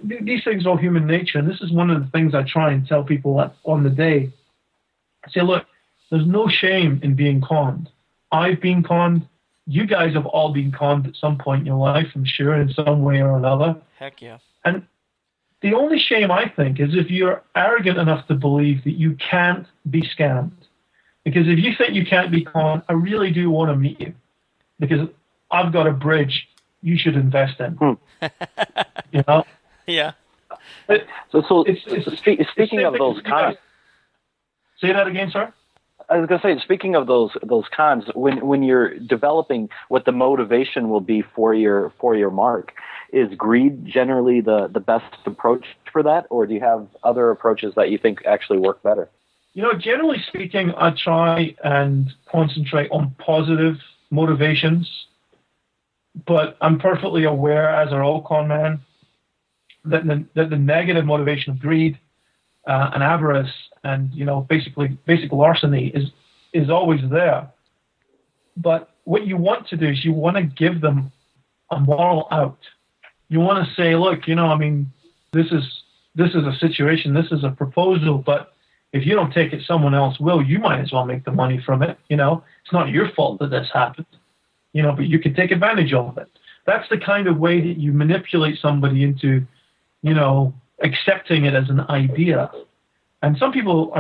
Speaker 7: these things are human nature, and this is one of the things I try and tell people on the day. I say, look, there's no shame in being conned. I've been conned. You guys have all been conned at some point in your life, I'm sure, in some way or another.
Speaker 3: Heck yeah.
Speaker 7: And the only shame, I think, is if you're arrogant enough to believe that you can't be scammed. Because if you think you can't be conned, I really do want to meet you. Because I've got a bridge you should invest in.
Speaker 3: Yeah.
Speaker 5: Speaking of those cons.
Speaker 7: Say that again, sir?
Speaker 5: I was going to say, speaking of those cons, when you're developing what the motivation will be for your mark, is greed generally the best approach for that, or do you have other approaches that you think actually work better?
Speaker 7: Generally speaking, I try and concentrate on positive motivations, but I'm perfectly aware, as are all con men, that the negative motivation of greed and avarice and basic larceny is always there. But what you want to do is you want to give them a moral out. You want to say, look, this is a situation, this is a proposal, but if you don't take it, someone else will. You might as well make the money from it. It's not your fault that this happened. But you can take advantage of it. That's the kind of way that you manipulate somebody into, accepting it as an idea. And some people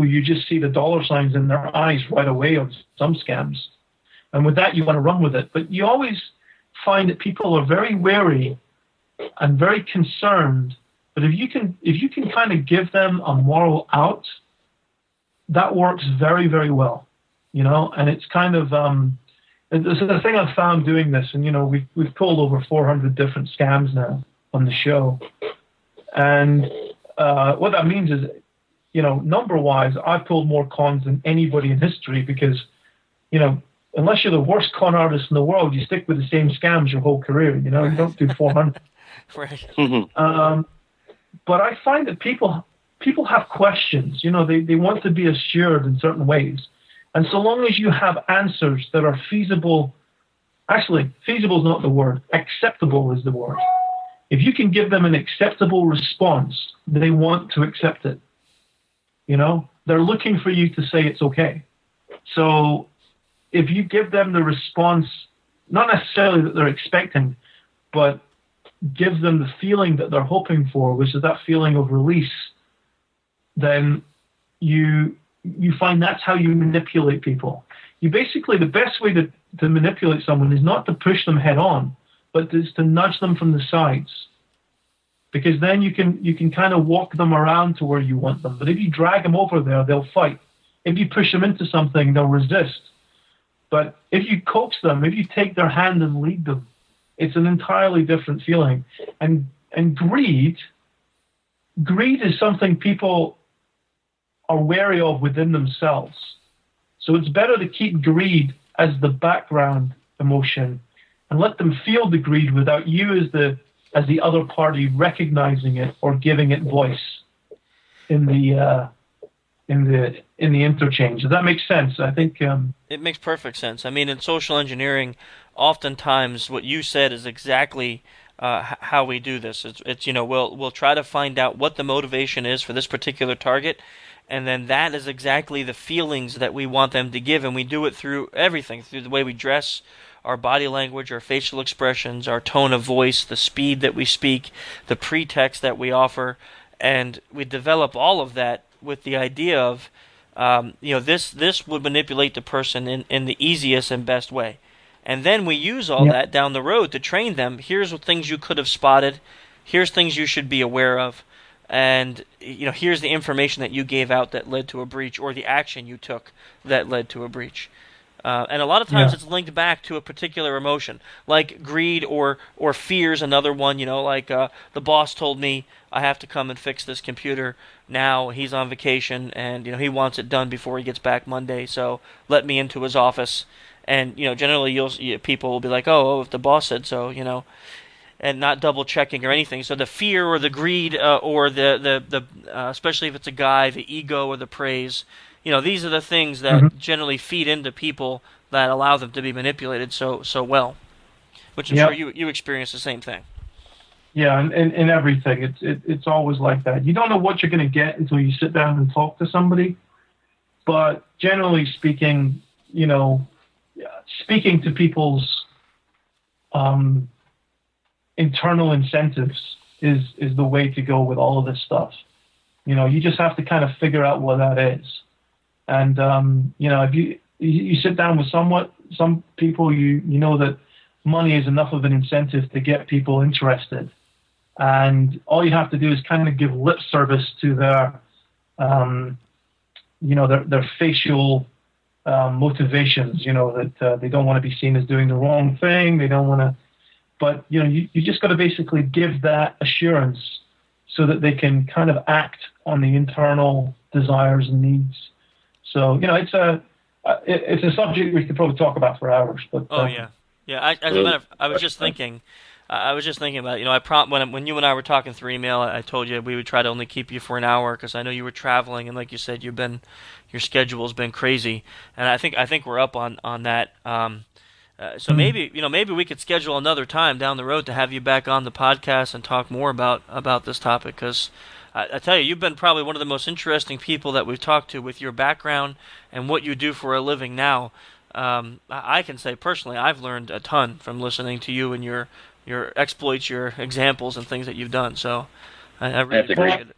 Speaker 7: you just see the dollar signs in their eyes right away on some scams. And with that, you want to run with it. But you always find that people are very wary and very concerned. But if you can kind of give them a moral out, that works very, very well. And it's kind of, it's the thing I've found doing this, and we've pulled over 400 different scams now on the show, and what that means is, number-wise, I've pulled more cons than anybody in history because, unless you're the worst con artist in the world, you stick with the same scams your whole career. You don't do 400.
Speaker 3: Right.
Speaker 7: But I find that people have questions. They want to be assured in certain ways. And so long as you have answers that are feasible, actually, feasible is not the word, acceptable is the word. If you can give them an acceptable response, they want to accept it. They're looking for you to say it's okay. So if you give them the response, not necessarily that they're expecting, but give them the feeling that they're hoping for, which is that feeling of release, then you find that's how you manipulate people. You basically, the best way to manipulate someone is not to push them head on, but is to nudge them from the sides. Because then you can kind of walk them around to where you want them. But if you drag them over there, they'll fight. If you push them into something, they'll resist. But if you coax them, if you take their hand and lead them, it's an entirely different feeling. And greed is something people are wary of within themselves. So it's better to keep greed as the background emotion and let them feel the greed without you as the other party recognizing it or giving it voice. in the interchange. Does that make sense? I think
Speaker 3: it makes perfect sense. I mean, in social engineering, oftentimes what you said is exactly how we do this. It's we'll try to find out what the motivation is for this particular target, and then that is exactly the feelings that we want them to give, and we do it through everything, through the way we dress, our body language, our facial expressions, our tone of voice, the speed that we speak, the pretext that we offer, and we develop all of that with the idea of this would manipulate the person in the easiest and best way. And then we use all that down the road to train them. Here's what things you could have spotted. Here's things you should be aware of. And here's the information that you gave out that led to a breach, or the action you took that led to a breach. And a lot of times it's linked back to a particular emotion, like greed or fear's another one. The boss told me I have to come and fix this computer. Now he's on vacation, and he wants it done before he gets back Monday. So let me into his office. And generally, people will be like, "Oh, if the boss said so," and not double checking or anything. So the fear or the greed, or the especially if it's a guy, the ego or the praise. These are the things that generally feed into people that allow them to be manipulated so well. Which I'm sure you experience the same thing.
Speaker 7: Yeah, and in everything, it's always like that. You don't know what you're going to get until you sit down and talk to somebody. But generally speaking, speaking to people's internal incentives is the way to go with all of this stuff. You just have to kind of figure out what that is. And if you sit down with some people, you know that money is enough of an incentive to get people interested. And all you have to do is kind of give lip service to their facial motivations. That they don't want to be seen as doing the wrong thing. They don't want to. But you just got to basically give that assurance so that they can kind of act on the internal desires and needs. So it's a subject we could probably talk about for hours. But
Speaker 3: I was just thinking. I was just thinking about when you and I were talking through email, I told you we would try to only keep you for an hour because I know you were traveling, and like you said, your schedule's been crazy, and I think we're up on that. So maybe we could schedule another time down the road to have you back on the podcast and talk more about this topic, because I tell you, you've been probably one of the most interesting people that we've talked to with your background and what you do for a living now. I can say personally, I've learned a ton from listening to you and your exploits, your examples, and things that you've done. So I really appreciate it.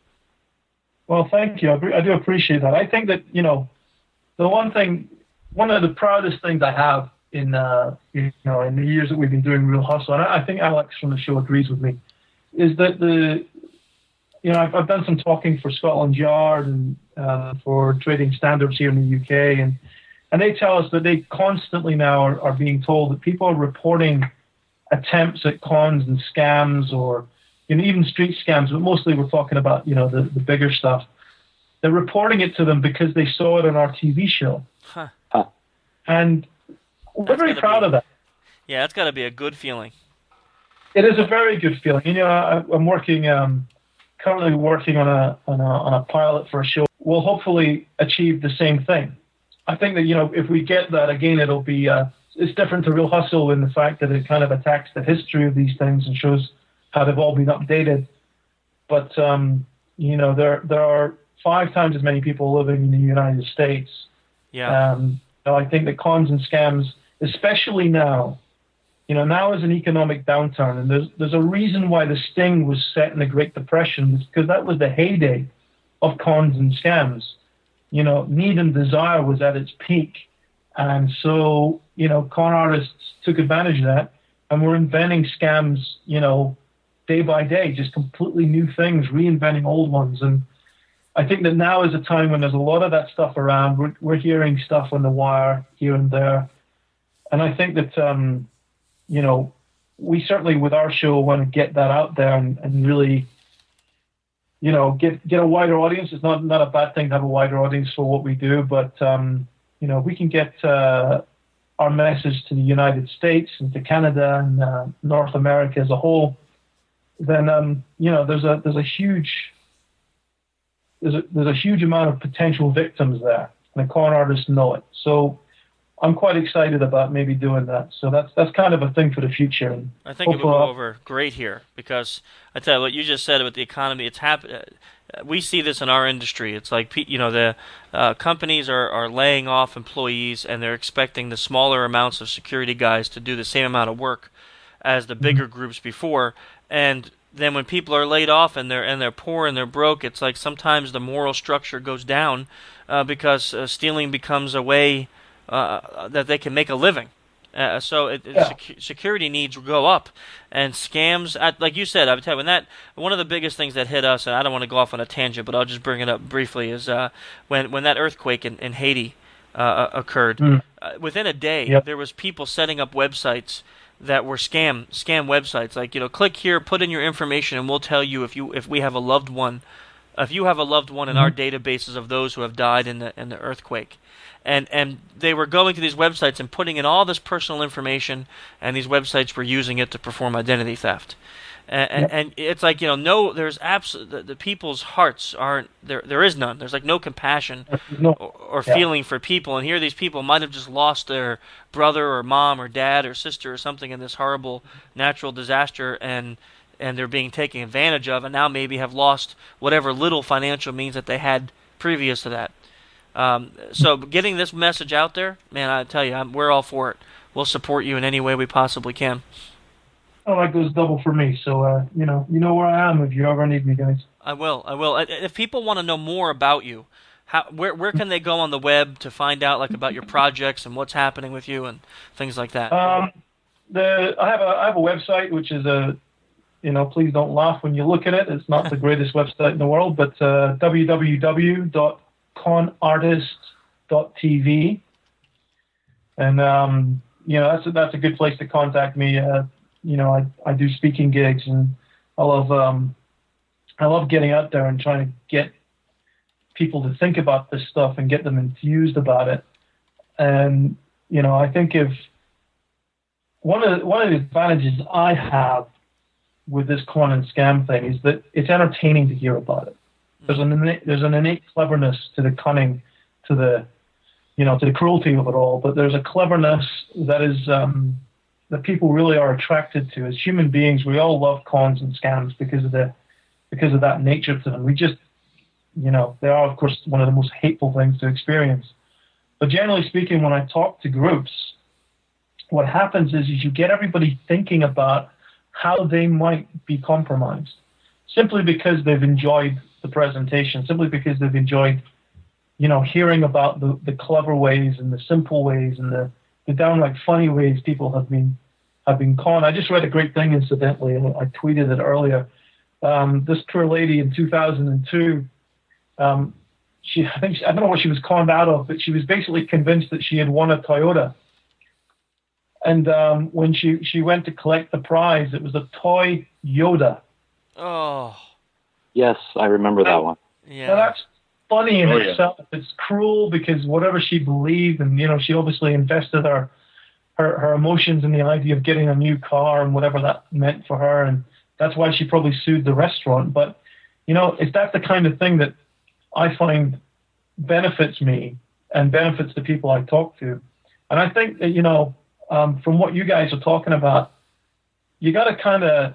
Speaker 7: Well, thank you. I do appreciate that. I think that the one of the proudest things I have in the years that we've been doing Real Hustle, and I think Alex from the show agrees with me, is that I've done some talking for Scotland Yard and for trading standards here in the UK, and they tell us that they constantly now are being told that people are reporting attempts at cons and scams, or even street scams, but mostly we're talking about the bigger stuff. They're reporting it to them because they saw it on our TV show.
Speaker 3: Huh.
Speaker 7: And we're very proud of that.
Speaker 3: Yeah, that's got to be a good feeling.
Speaker 7: It is a very good feeling. I'm currently working on a pilot for a show. We'll hopefully achieve the same thing. I think that if we get that again, it'll be it's different to Real Hustle in the fact that it kind of attacks the history of these things and shows how they've all been updated. But there are 5 times as many people living in the United States.
Speaker 3: Yeah.
Speaker 7: I think that cons and scams, especially now, now is an economic downturn, and there's a reason why the sting was set in the Great Depression, because that was the heyday of cons and scams. Need and desire was at its peak, and so con artists took advantage of that, and we're inventing scams, day by day, just completely new things, reinventing old ones. And I think that now is a time when there's a lot of that stuff around. We're hearing stuff on the wire here and there, and I think that we certainly with our show want to get that out there and really get a wider audience. It's not a bad thing to have a wider audience for what we do, but we can get our message to the United States and to Canada and North America as a whole. Then there's a huge there's a huge amount of potential victims there, and the con artists know it. So I'm quite excited about maybe doing that. So that's kind of a thing for the future. And
Speaker 3: I think it will go over great here because I tell you what you just said about the economy. It's we see this in our industry. It's like the companies are laying off employees and they're expecting the smaller amounts of security guys to do the same amount of work as the bigger groups before. And then when people are laid off and they're poor and they're broke, it's like sometimes the moral structure goes down because stealing becomes a way that they can make a living. Security needs go up, and scams. Like you said, I would tell you one of the biggest things that hit us, and I don't want to go off on a tangent, but I'll just bring it up briefly, is when that earthquake in Haiti occurred. Within a day, there was people setting up websites that were scam websites. Like click here, put in your information, and we'll tell you if we have a loved one. If you have a loved one in our databases of those who have died in the earthquake. And they were going to these websites and putting in all this personal information, and these websites were using it to perform identity theft. And it's like there's the people's hearts aren't there. There is none. There's like no compassion or feeling for people. And here, these people might have just lost their brother or mom or dad or sister or something in this horrible natural disaster, and they're being taken advantage of, and now maybe have lost whatever little financial means that they had previous to that. So getting this message out there, man, I tell you, we're all for it. We'll support you in any way we possibly can.
Speaker 7: Oh, that goes double for me. So, you know where I am if you ever need me, guys.
Speaker 3: I will. If people want to know more about you, where can they go on the web to find out about your projects and what's happening with you and things like that?
Speaker 7: I have a website which is please don't laugh when you look at it. It's not the greatest website in the world, but www.conartist.tv, and that's a good place to contact me. I do speaking gigs, and I love getting out there and trying to get people to think about this stuff and get them enthused about it. And I think if one of the advantages I have with this con and scam thing is that it's entertaining to hear about it. There's an innate cleverness to the cunning, to the cruelty of it all, but there's a cleverness that is that people really are attracted to. As human beings, we all love cons and scams because of that nature to them. We just, they are of course one of the most hateful things to experience. But generally speaking, when I talk to groups, what happens is you get everybody thinking about how they might be compromised, simply because they've enjoyed the presentation, simply because they've enjoyed, hearing about the clever ways and the simple ways and the downright funny ways people have been conned. I just read a great thing, incidentally, and I tweeted it earlier. This poor lady in 2002, I don't know what she was conned out of, but she was basically convinced that she had won a Toyota. And when she went to collect the prize, it was a toy Yoda.
Speaker 3: Oh.
Speaker 5: Yes, I remember that one.
Speaker 3: Yeah.
Speaker 7: Now that's funny in itself. It's cruel because whatever she believed, and she obviously invested her emotions in the idea of getting a new car and whatever that meant for her, and that's why she probably sued the restaurant. But if that's the kind of thing that I find benefits me and benefits the people I talk to, and I think that from what you guys are talking about, you got to kind of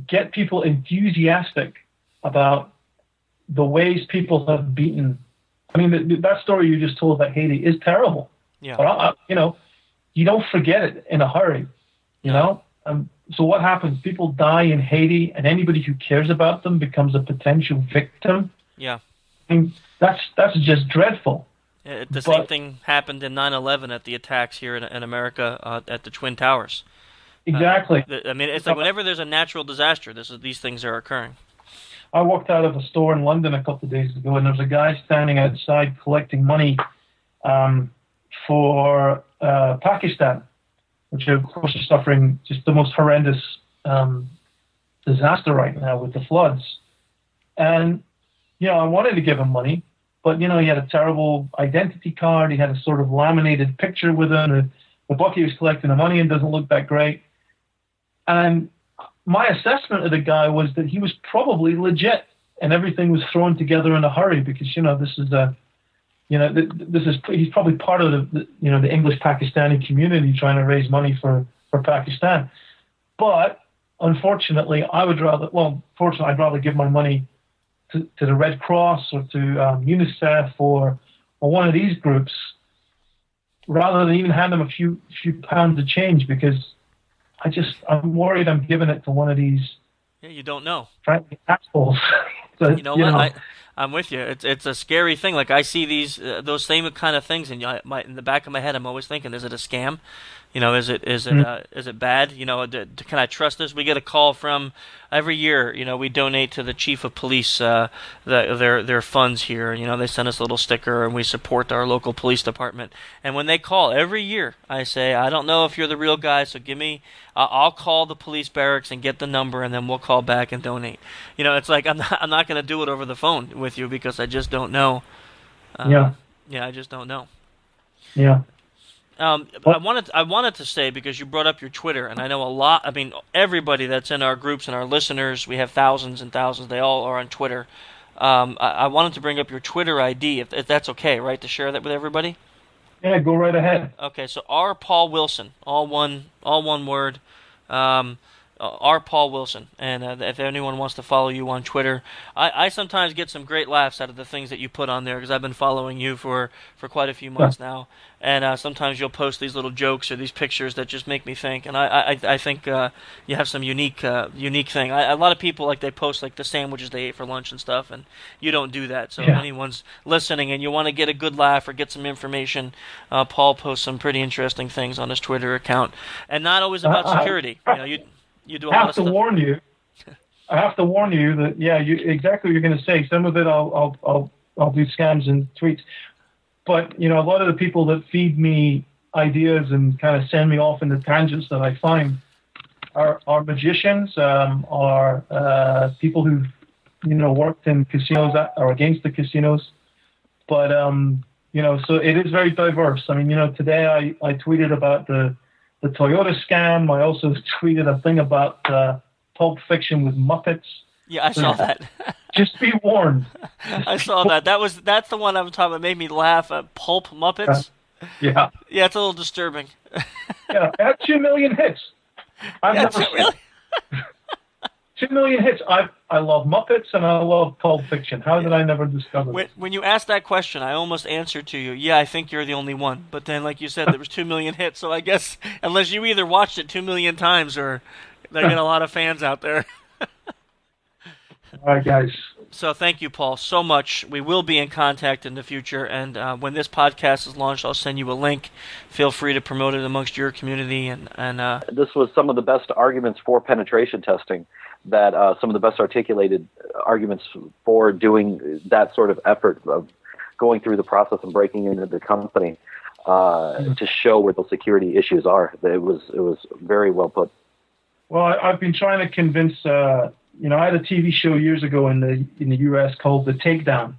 Speaker 7: get people enthusiastic about the ways people have beaten. I mean, that story you just told about Haiti is terrible.
Speaker 3: Yeah.
Speaker 7: But you don't forget it in a hurry. So what happens? People die in Haiti, and anybody who cares about them becomes a potential victim.
Speaker 3: Yeah.
Speaker 7: I mean, that's just dreadful.
Speaker 3: Same thing happened in 9/11 at the attacks here in America at the Twin Towers.
Speaker 7: Exactly.
Speaker 3: It's like whenever there's a natural disaster, these things are occurring.
Speaker 7: I walked out of a store in London a couple of days ago, and there was a guy standing outside collecting money for Pakistan, which of course is suffering just the most horrendous disaster right now with the floods. And I wanted to give him money, but he had a terrible identity card. He had a sort of laminated picture with him. The book he was collecting the money in doesn't look that great. And my assessment of the guy was that he was probably legit. and everything was thrown together in a hurry because this is he's probably part of the English Pakistani community trying to raise money for Pakistan. But unfortunately, I'd rather give my money to the Red Cross or to UNICEF or one of these groups rather than even hand them a few pounds of change, because I'm worried I'm giving it to one of these.
Speaker 3: Yeah, you don't know.
Speaker 7: Assholes.
Speaker 3: You know what? I'm with you. It's a scary thing. Like I see those same kind of things, and in the back of my head, I'm always thinking, is it a scam? Is it bad? Can I trust this? We get a call from every year. We donate to the chief of police their funds here. They send us a little sticker, and we support our local police department. And when they call every year, I say, I don't know if you're the real guy, so give me. I'll call the police barracks and get the number, and then we'll call back and donate. It's like I'm not going to do it over the phone with you because I just don't know. Yeah, I just don't know.
Speaker 7: Yeah.
Speaker 3: I wanted to say, because you brought up your Twitter, and I know a lot. I mean, everybody that's in our groups and our listeners, we have thousands and thousands. They all are on Twitter. I wanted to bring up your Twitter ID, if that's okay, right, to share that with everybody.
Speaker 7: Yeah, go right ahead.
Speaker 3: Okay, so R. Paul Wilson, all one word. R. Paul Wilson, and if anyone wants to follow you on Twitter, I sometimes get some great laughs out of the things that you put on there, because I've been following you for quite a few months now, and sometimes you'll post these little jokes or these pictures that just make me think, and I think you have some unique thing. A lot of people, like, they post like the sandwiches they ate for lunch and stuff, and you don't do that. So if anyone's listening and you want to get a good laugh or get some information, Paul posts some pretty interesting things on his Twitter account, and not always about security. You do a lot of stuff.
Speaker 7: I have to warn you that exactly what you're going to say. Some of it I'll do scams and tweets, but a lot of the people that feed me ideas and kind of send me off into tangents that I find are magicians, are people who've worked in casinos or against the casinos, but so it is very diverse. I mean, today I tweeted about the Toyota scam. I also tweeted a thing about Pulp Fiction with Muppets.
Speaker 3: Yeah, I saw that.
Speaker 7: Just be warned.
Speaker 3: I saw that. That's the one I was talking about. It made me laugh. Pulp Muppets.
Speaker 7: Yeah.
Speaker 3: Yeah, it's a little disturbing.
Speaker 7: Yeah, it had 2 million hits.
Speaker 3: Really?
Speaker 7: 2 million hits. I love Muppets and I love Pulp Fiction. How did I never discover this?
Speaker 3: When you asked that question, I almost answered to you, yeah, I think you're the only one. But then, like you said, there was 2 million hits. So I guess unless you either watched it 2 million times or they get a lot of fans out there.
Speaker 7: All right, guys.
Speaker 3: So thank you, Paul, so much. We will be in contact in the future. And when this podcast is launched, I'll send you a link. Feel free to promote it amongst your community. And
Speaker 5: this was some of the best arguments for penetration testing. That some of the best articulated arguments for doing that sort of effort of going through the process and breaking into the company to show where the security issues are. It was very well put.
Speaker 7: Well, I've been trying to convince. I had a TV show years ago in the U.S. called The Takedown,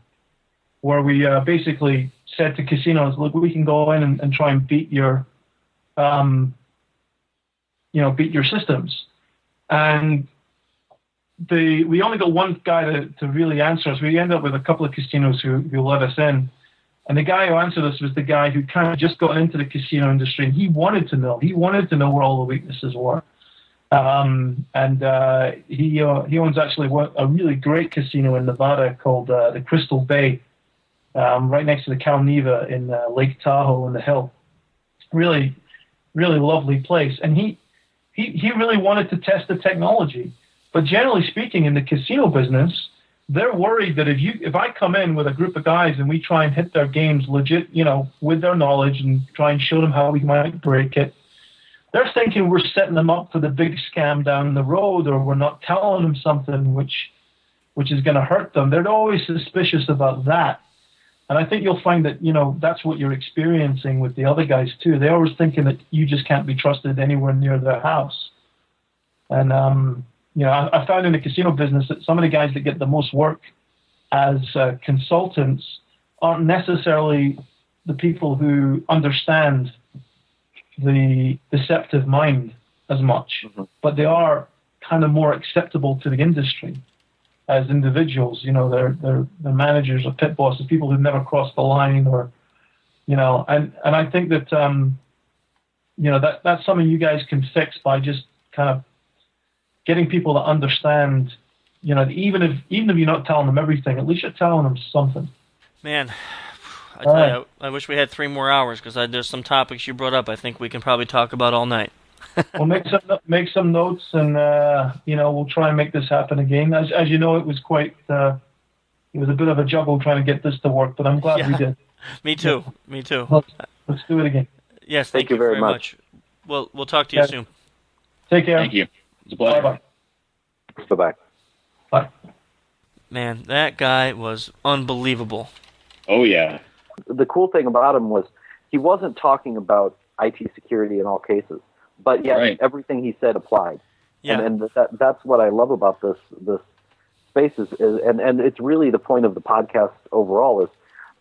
Speaker 7: where we basically said to casinos, "Look, we can go in and try and beat your, beat your systems," and we only got one guy to really answer us. We ended up with a couple of casinos who let us in. And the guy who answered us was the guy who kind of just got into the casino industry, and he wanted to know. He wanted to know where all the weaknesses were. He owns actually a really great casino in Nevada called the Crystal Bay, right next to the Cal Neva in Lake Tahoe in the hill. Really, really lovely place. And he really wanted to test the technology. But generally speaking, in the casino business, they're worried that if I come in with a group of guys and we try and hit their games legit, with their knowledge and try and show them how we might break it, they're thinking we're setting them up for the big scam down the road, or we're not telling them something which is going to hurt them. They're always suspicious about that. And I think you'll find that, that's what you're experiencing with the other guys too. They're always thinking that you just can't be trusted anywhere near their house. And, I found in the casino business that some of the guys that get the most work as consultants aren't necessarily the people who understand the deceptive mind as much, but they are kind of more acceptable to the industry. as individuals. You know, they're managers or pit bosses, people who've never crossed the line, or and I think that that's something you guys can fix by just kind of getting people to understand. Even if you're not telling them everything, at least you're telling them something.
Speaker 3: Man, I tell you, I wish we had 3 more hours, because there's some topics you brought up I think we can probably talk about all night.
Speaker 7: Well, make some notes, and we'll try and make this happen again. As you know, it was quite it was a bit of a juggle trying to get this to work, but I'm glad we did.
Speaker 3: Me too. Me too.
Speaker 7: Let's do it again.
Speaker 3: Yes, thank you very much. We'll talk to you soon.
Speaker 7: Take care.
Speaker 4: Thank you. It's a pleasure.
Speaker 7: Bye-bye.
Speaker 5: Bye-bye.
Speaker 7: Bye.
Speaker 3: Man, that guy was unbelievable.
Speaker 4: Oh, yeah.
Speaker 5: The cool thing about him was he wasn't talking about IT security in all cases, but yet everything he said applied.
Speaker 3: Yeah.
Speaker 5: And that's what I love about this space is and it's really the point of the podcast overall is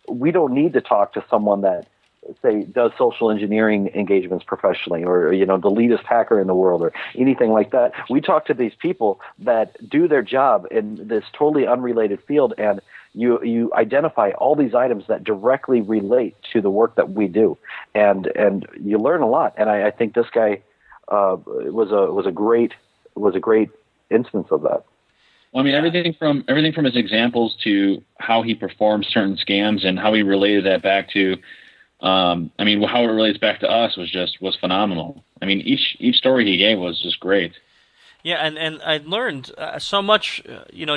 Speaker 5: we don't need to talk to someone that, say, does social engineering engagements professionally, or the elitist hacker in the world, or anything like that. We talk to these people that do their job in this totally unrelated field, and you identify all these items that directly relate to the work that we do, and you learn a lot. And I think this guy was a great instance of that.
Speaker 4: Well, I mean, everything from his examples to how he performed certain scams and how he related that back to, how it relates back to us was phenomenal. I mean, each story he gave was just great.
Speaker 3: Yeah, and I learned so much,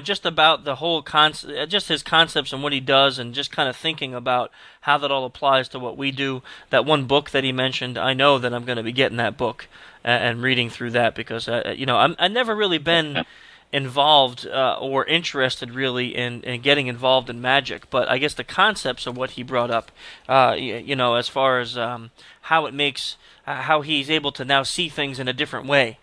Speaker 3: just about the whole just his concepts and what he does, and just kind of thinking about how that all applies to what we do. That one book that he mentioned, I know that I'm going to be getting that book and reading through that, because I've never really been involved or interested really in getting involved in magic, but I guess the concepts of what he brought up, as far as how it makes, how he's able to now see things in a different way.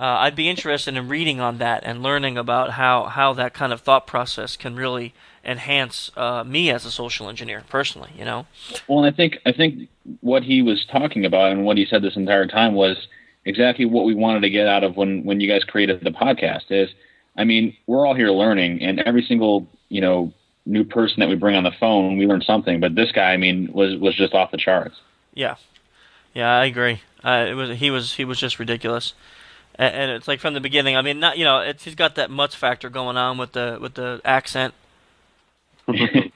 Speaker 3: I'd be interested in reading on that and learning about how that kind of thought process can really enhance me as a social engineer personally.
Speaker 4: Well, and I think what he was talking about and what he said this entire time was exactly what we wanted to get out of when you guys created the podcast. Is, I mean, we're all here learning, and every single new person that we bring on the phone, we learn something. But this guy, I mean, was just off the charts.
Speaker 3: Yeah, I agree. He was just ridiculous. And it's like from the beginning. I mean, he's got that Mutz factor going on with the accent. So
Speaker 4: I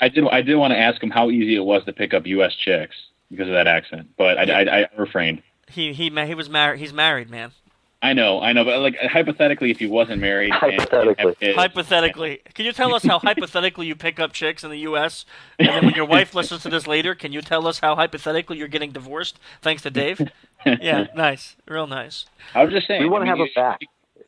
Speaker 4: did want to ask him how easy it was to pick up U.S. chicks because of that accent, but I refrained.
Speaker 3: He was married. He's married, man.
Speaker 4: I know, but like hypothetically, if he wasn't married,
Speaker 3: hypothetically, can you tell us how hypothetically you pick up chicks in the U.S. and then when your wife listens to this later, can you tell us how hypothetically you're getting divorced thanks to Dave? Yeah, nice, real nice.
Speaker 4: I was just saying,
Speaker 5: we want to have him back.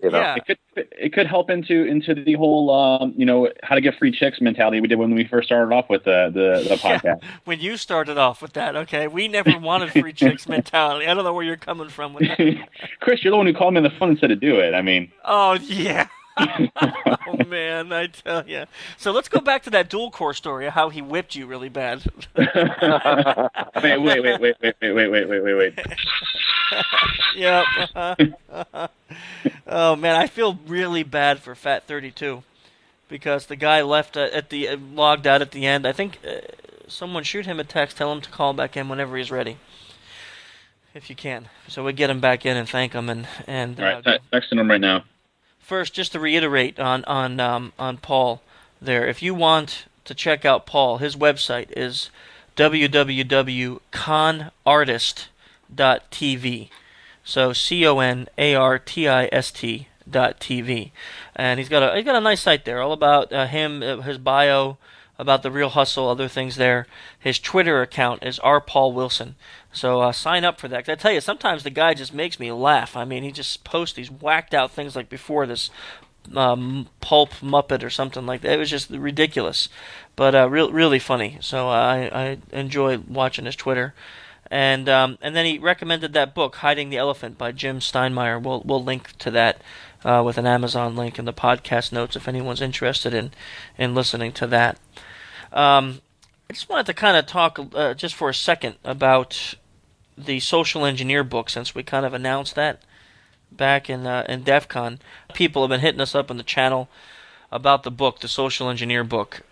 Speaker 3: Yeah.
Speaker 4: It could help into the whole how to get free chicks mentality we did when we first started off with the podcast.
Speaker 3: Yeah, when you started off with that, okay, we never wanted free chicks mentality. I don't know where you're coming from with that.
Speaker 4: Chris, you're the one who called me on the phone and said to do it. I mean,
Speaker 3: oh yeah. Oh man, I tell you. So let's go back to that dual core story of how he whipped you really bad.
Speaker 4: Wait.
Speaker 3: Yep. Oh man, I feel really bad for Fat 32 because the guy left logged out at the end. I think someone shoot him a text, tell him to call back in whenever he's ready, if you can. So we get him back in and thank him and.
Speaker 4: All right, texting him right now.
Speaker 3: First, just to reiterate on Paul there, if you want to check out Paul, his website is www.conartist.tv. So CONARTIST.tv, and he's got a nice site there, all about him, his bio, about the real hustle, other things there. His Twitter account is rpaulwilson. So sign up for that. 'Cause I tell you, sometimes the guy just makes me laugh. I mean, he just posts these whacked out things like before this pulp Muppet or something like that. It was just ridiculous, but really funny. So I enjoy watching his Twitter. And then he recommended that book, Hiding the Elephant by Jim Steinmeier. We'll link to that with an Amazon link in the podcast notes if anyone's interested in listening to that. I just wanted to kind of talk just for a second about the Social Engineer book, since we kind of announced that. back in Defcon. People have been hitting us up on the channel about the book, the Social Engineer book.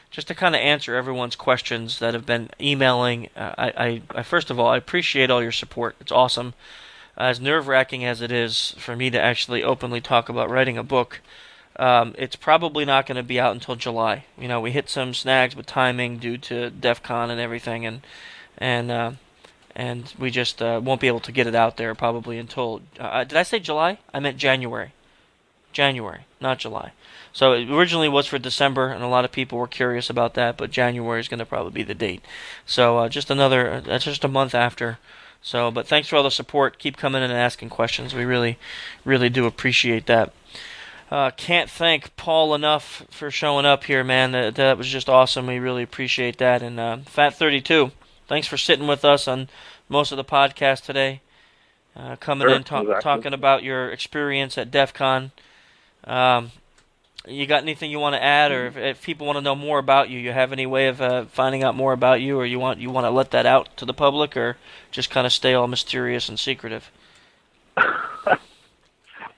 Speaker 3: Just to kind of answer everyone's questions that have been emailing. I first of all, I appreciate all your support. It's awesome. As nerve-wracking as it is for me to actually openly talk about writing a book, it's probably not going to be out until July. You know, we hit some snags with timing due to DEF CON and everything, and we just won't be able to get it out there probably until... did I say July? I meant January. January, not July. So it originally was for December, and a lot of people were curious about that, but January is going to probably be the date. So just a month after. So, but thanks for all the support. Keep coming in and asking questions. We really, really do appreciate that. Can't thank Paul enough for showing up here, man. That was just awesome. We really appreciate that. And Fat32, thanks for sitting with us on most of the podcast today. Coming in, talking about your experience at DEF CON. You got anything you want to add, or if people want to know more about you, you have any way of finding out more about you, or you want to let that out to the public, or just kind of stay all mysterious and secretive?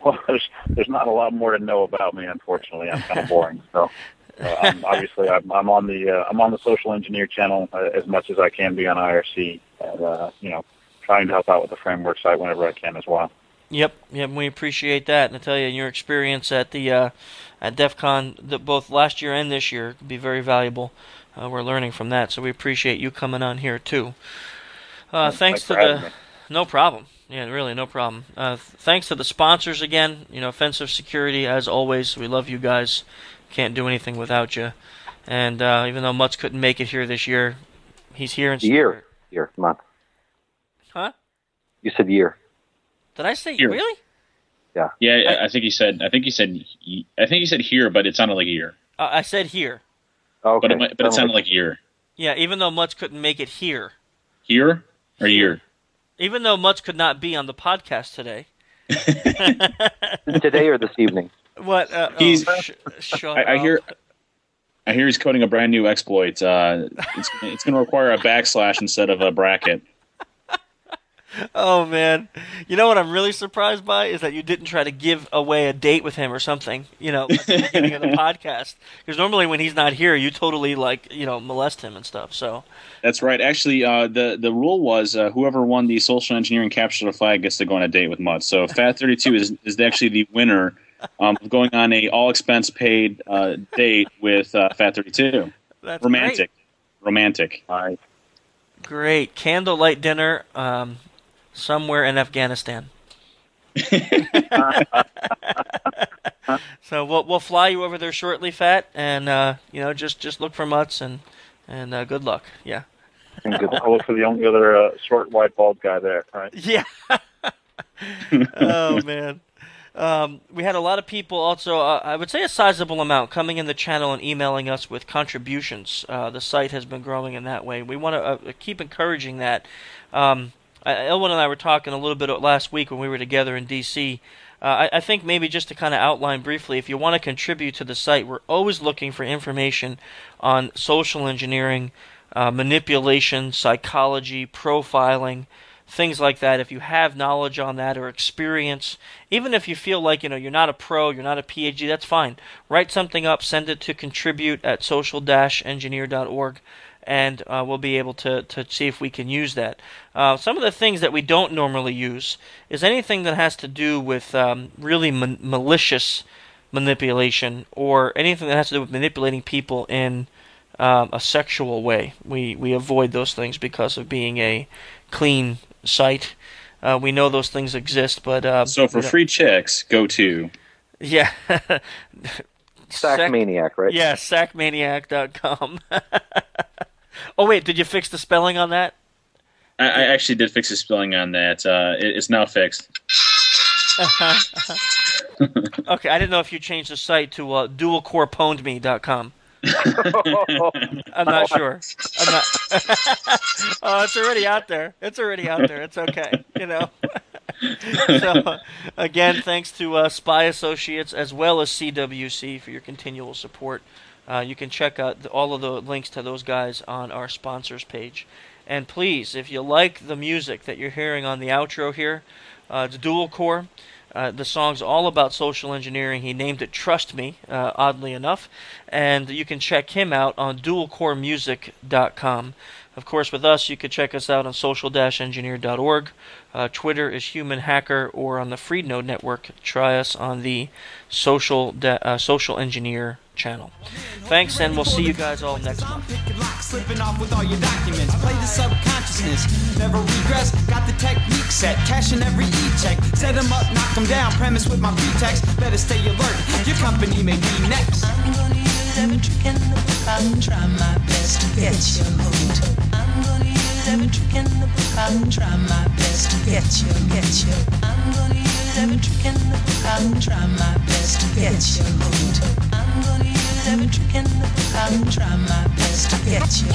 Speaker 6: Well, there's not a lot more to know about me, unfortunately. I'm kind of boring. So obviously, I'm on the Social Engineer channel as much as I can be on IRC, and trying to help out with the framework site whenever I can as well.
Speaker 3: Yep, we appreciate that, and I tell you, your experience at the at DEF CON, both last year and this year, could be very valuable. We're learning from that, so we appreciate you coming on here too. Thanks to the... No problem. Yeah, really, no problem. Thanks to the sponsors again. Offensive Security, as always. We love you guys. Can't do anything without you. And even though Mutz couldn't make it here this year, he's here in spirit.
Speaker 5: Year, month.
Speaker 3: Huh?
Speaker 5: You said year.
Speaker 3: Did I say
Speaker 4: here?
Speaker 3: Really?
Speaker 5: Yeah.
Speaker 4: Yeah, I think he said here, but it sounded like a year.
Speaker 3: I said here.
Speaker 5: Okay.
Speaker 4: But it sounded like a year.
Speaker 3: Yeah, even though Mutz couldn't make it here.
Speaker 4: Here or year?
Speaker 3: Even though Mutz could not be on the podcast today.
Speaker 5: Today or this evening?
Speaker 3: What?
Speaker 4: I hear he's coding a brand new exploit. It's going to require a backslash instead of a bracket.
Speaker 3: Oh, man. You know what I'm really surprised by is that you didn't try to give away a date with him or something, at the beginning of the podcast. Because normally when he's not here, you totally, molest him and stuff, so...
Speaker 4: That's right. Actually, the rule was whoever won the social engineering capture the flag gets to go on a date with Mutz. So Fat32 is actually the winner going on a all-expense-paid date with Fat32.
Speaker 3: That's
Speaker 4: romantic.
Speaker 3: Great.
Speaker 4: Romantic.
Speaker 6: All right.
Speaker 3: Great. Candlelight dinner somewhere in Afghanistan. So we'll fly you over there shortly, Fat, and just look for Mutz and good luck. Yeah.
Speaker 6: And good luck. I'll look for the only other short, white, bald guy there, right?
Speaker 3: Yeah. Oh man. We had a lot of people also, I would say a sizable amount, coming in the channel and emailing us with contributions. The site has been growing in that way. We want to keep encouraging that. Elwin and I were talking a little bit last week when we were together in D.C. I think maybe just to kind of outline briefly, if you want to contribute to the site, we're always looking for information on social engineering, manipulation, psychology, profiling, things like that. If you have knowledge on that or experience, even if you feel like you're not a pro, you're not a PhD, that's fine. Write something up, send it to contribute@social-engineer.org, and we'll be able to see if we can use that. Some of the things that we don't normally use is anything that has to do with really malicious manipulation, or anything that has to do with manipulating people in a sexual way. We avoid those things because of being a clean site. We know those things exist, but
Speaker 4: so for free chicks, go to
Speaker 3: yeah.
Speaker 5: Sackmaniac, right?
Speaker 3: Yeah, sackmaniac.com. Oh wait, did you fix the spelling on that?
Speaker 4: I actually did fix the spelling on that. It's now fixed.
Speaker 3: Okay, I didn't know if you changed the site to dualcoreponedme.com. I'm not sure. I'm not. Oh, it's already out there. It's okay. So, again, thanks to Spy Associates as well as CWC for your continual support. You can check out all of the links to those guys on our sponsors page. And please, if you like the music that you're hearing on the outro here, It's dual core. The song's all about social engineering. He named it Trust Me, oddly enough. And you can check him out on dualcoremusic.com. Of course, with us, you could check us out on social-engineer.org. Twitter is Human Hacker, or on the Freenode Network, try us on the Social Engineer channel. Thanks, and we'll see you guys all next month.
Speaker 2: Slipping off with all your documents. Play the subconsciousness. Never regress. Got the technique set. Cashing every e-check. Set them up, knock them down. Premise with my pretext. Better stay alert. Your company may be next.
Speaker 1: I'm gonna use every trick in the book. I'll try my best to get you hooked. I'm gonna use every trick in the book. I'll try my best to get you. I'm gonna use every trick in the book. I'll try my best to get you hooked. I'm gonna use every trick in the book. I'll try my best to get you.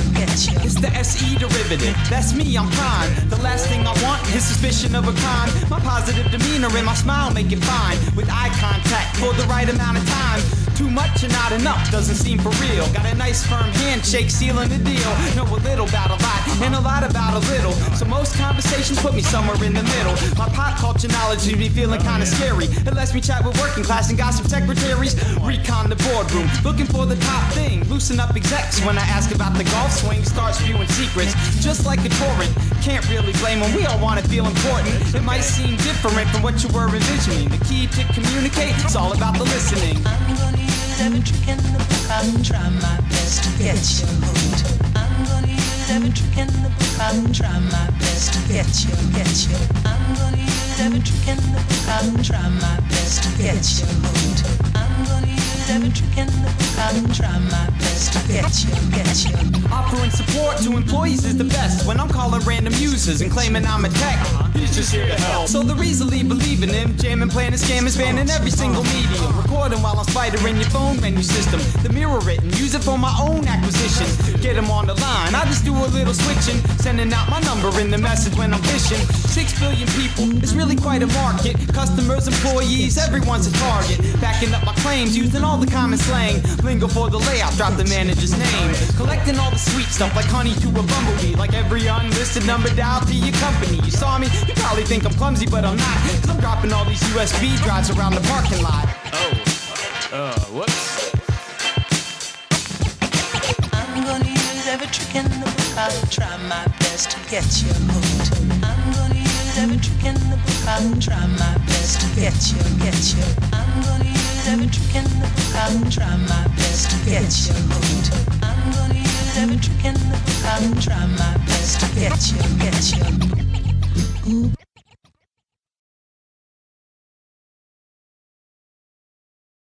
Speaker 2: It's the SE derivative. That's me, I'm prime. The last thing I want is suspicion of a crime. My positive demeanor and my smile make it fine. With eye contact for the right amount of time. Too much and not enough doesn't seem for real. Got a nice firm handshake sealing the deal. Know a little about a lot and a lot about a little. So most conversations put me somewhere in the middle. My pop culture knowledge leaves me feeling kinda scary. It lets me chat with working class and gossip secretaries. Recon the boardroom, looking for the top thing. Loosen up execs when I ask about the golf swing. Start spewing secrets, just like a torrent. Can't really blame them, we all wanna feel important. It might seem different from what you were envisioning. The key to communicate, it's all about the listening.
Speaker 1: I'm gonna use every trick in the book. I'll try my best to get you hooked. I'm gonna use every trick in the book. I'll try my best to get you. I'm gonna use every trick in the book. I'll try my best to get you hooked. I'm gonna use every trick in the book. I'll try my best to get you.
Speaker 2: Offering support to employees is the best. When I'm calling random users and claiming I'm a tech, he's just here to help. So they're easily believing him. Jamming, planning, scamming, spanning every single medium. Recording while I'm spidering your phone menu system. The mirror it and use it for my own acquisition. Get them on the line, I just do a little switching. Sending out my number in the message when I'm fishing. 6 billion people, it's really quite a market. Customers, employees, everyone's a target. Backing up my claims, using all the common slang. Lingo for the layout, drop the manager's name. Collecting all the sweet stuff like honey to a bumblebee. Like every unlisted number dialed to your company. You saw me, you probably think I'm clumsy, but I'm not. Cause I'm dropping all these USB drives around the parking lot. Whoops.
Speaker 1: I'm gonna use every trick in the book. I'll try my best to get you hooked. I'm gonna use every trick in the book. I'll try my best to get you. I'm gonna use every trick in the book. I'll try my best to get you hooked. I'm gonna use every trick in the book. I'll try my best to get you.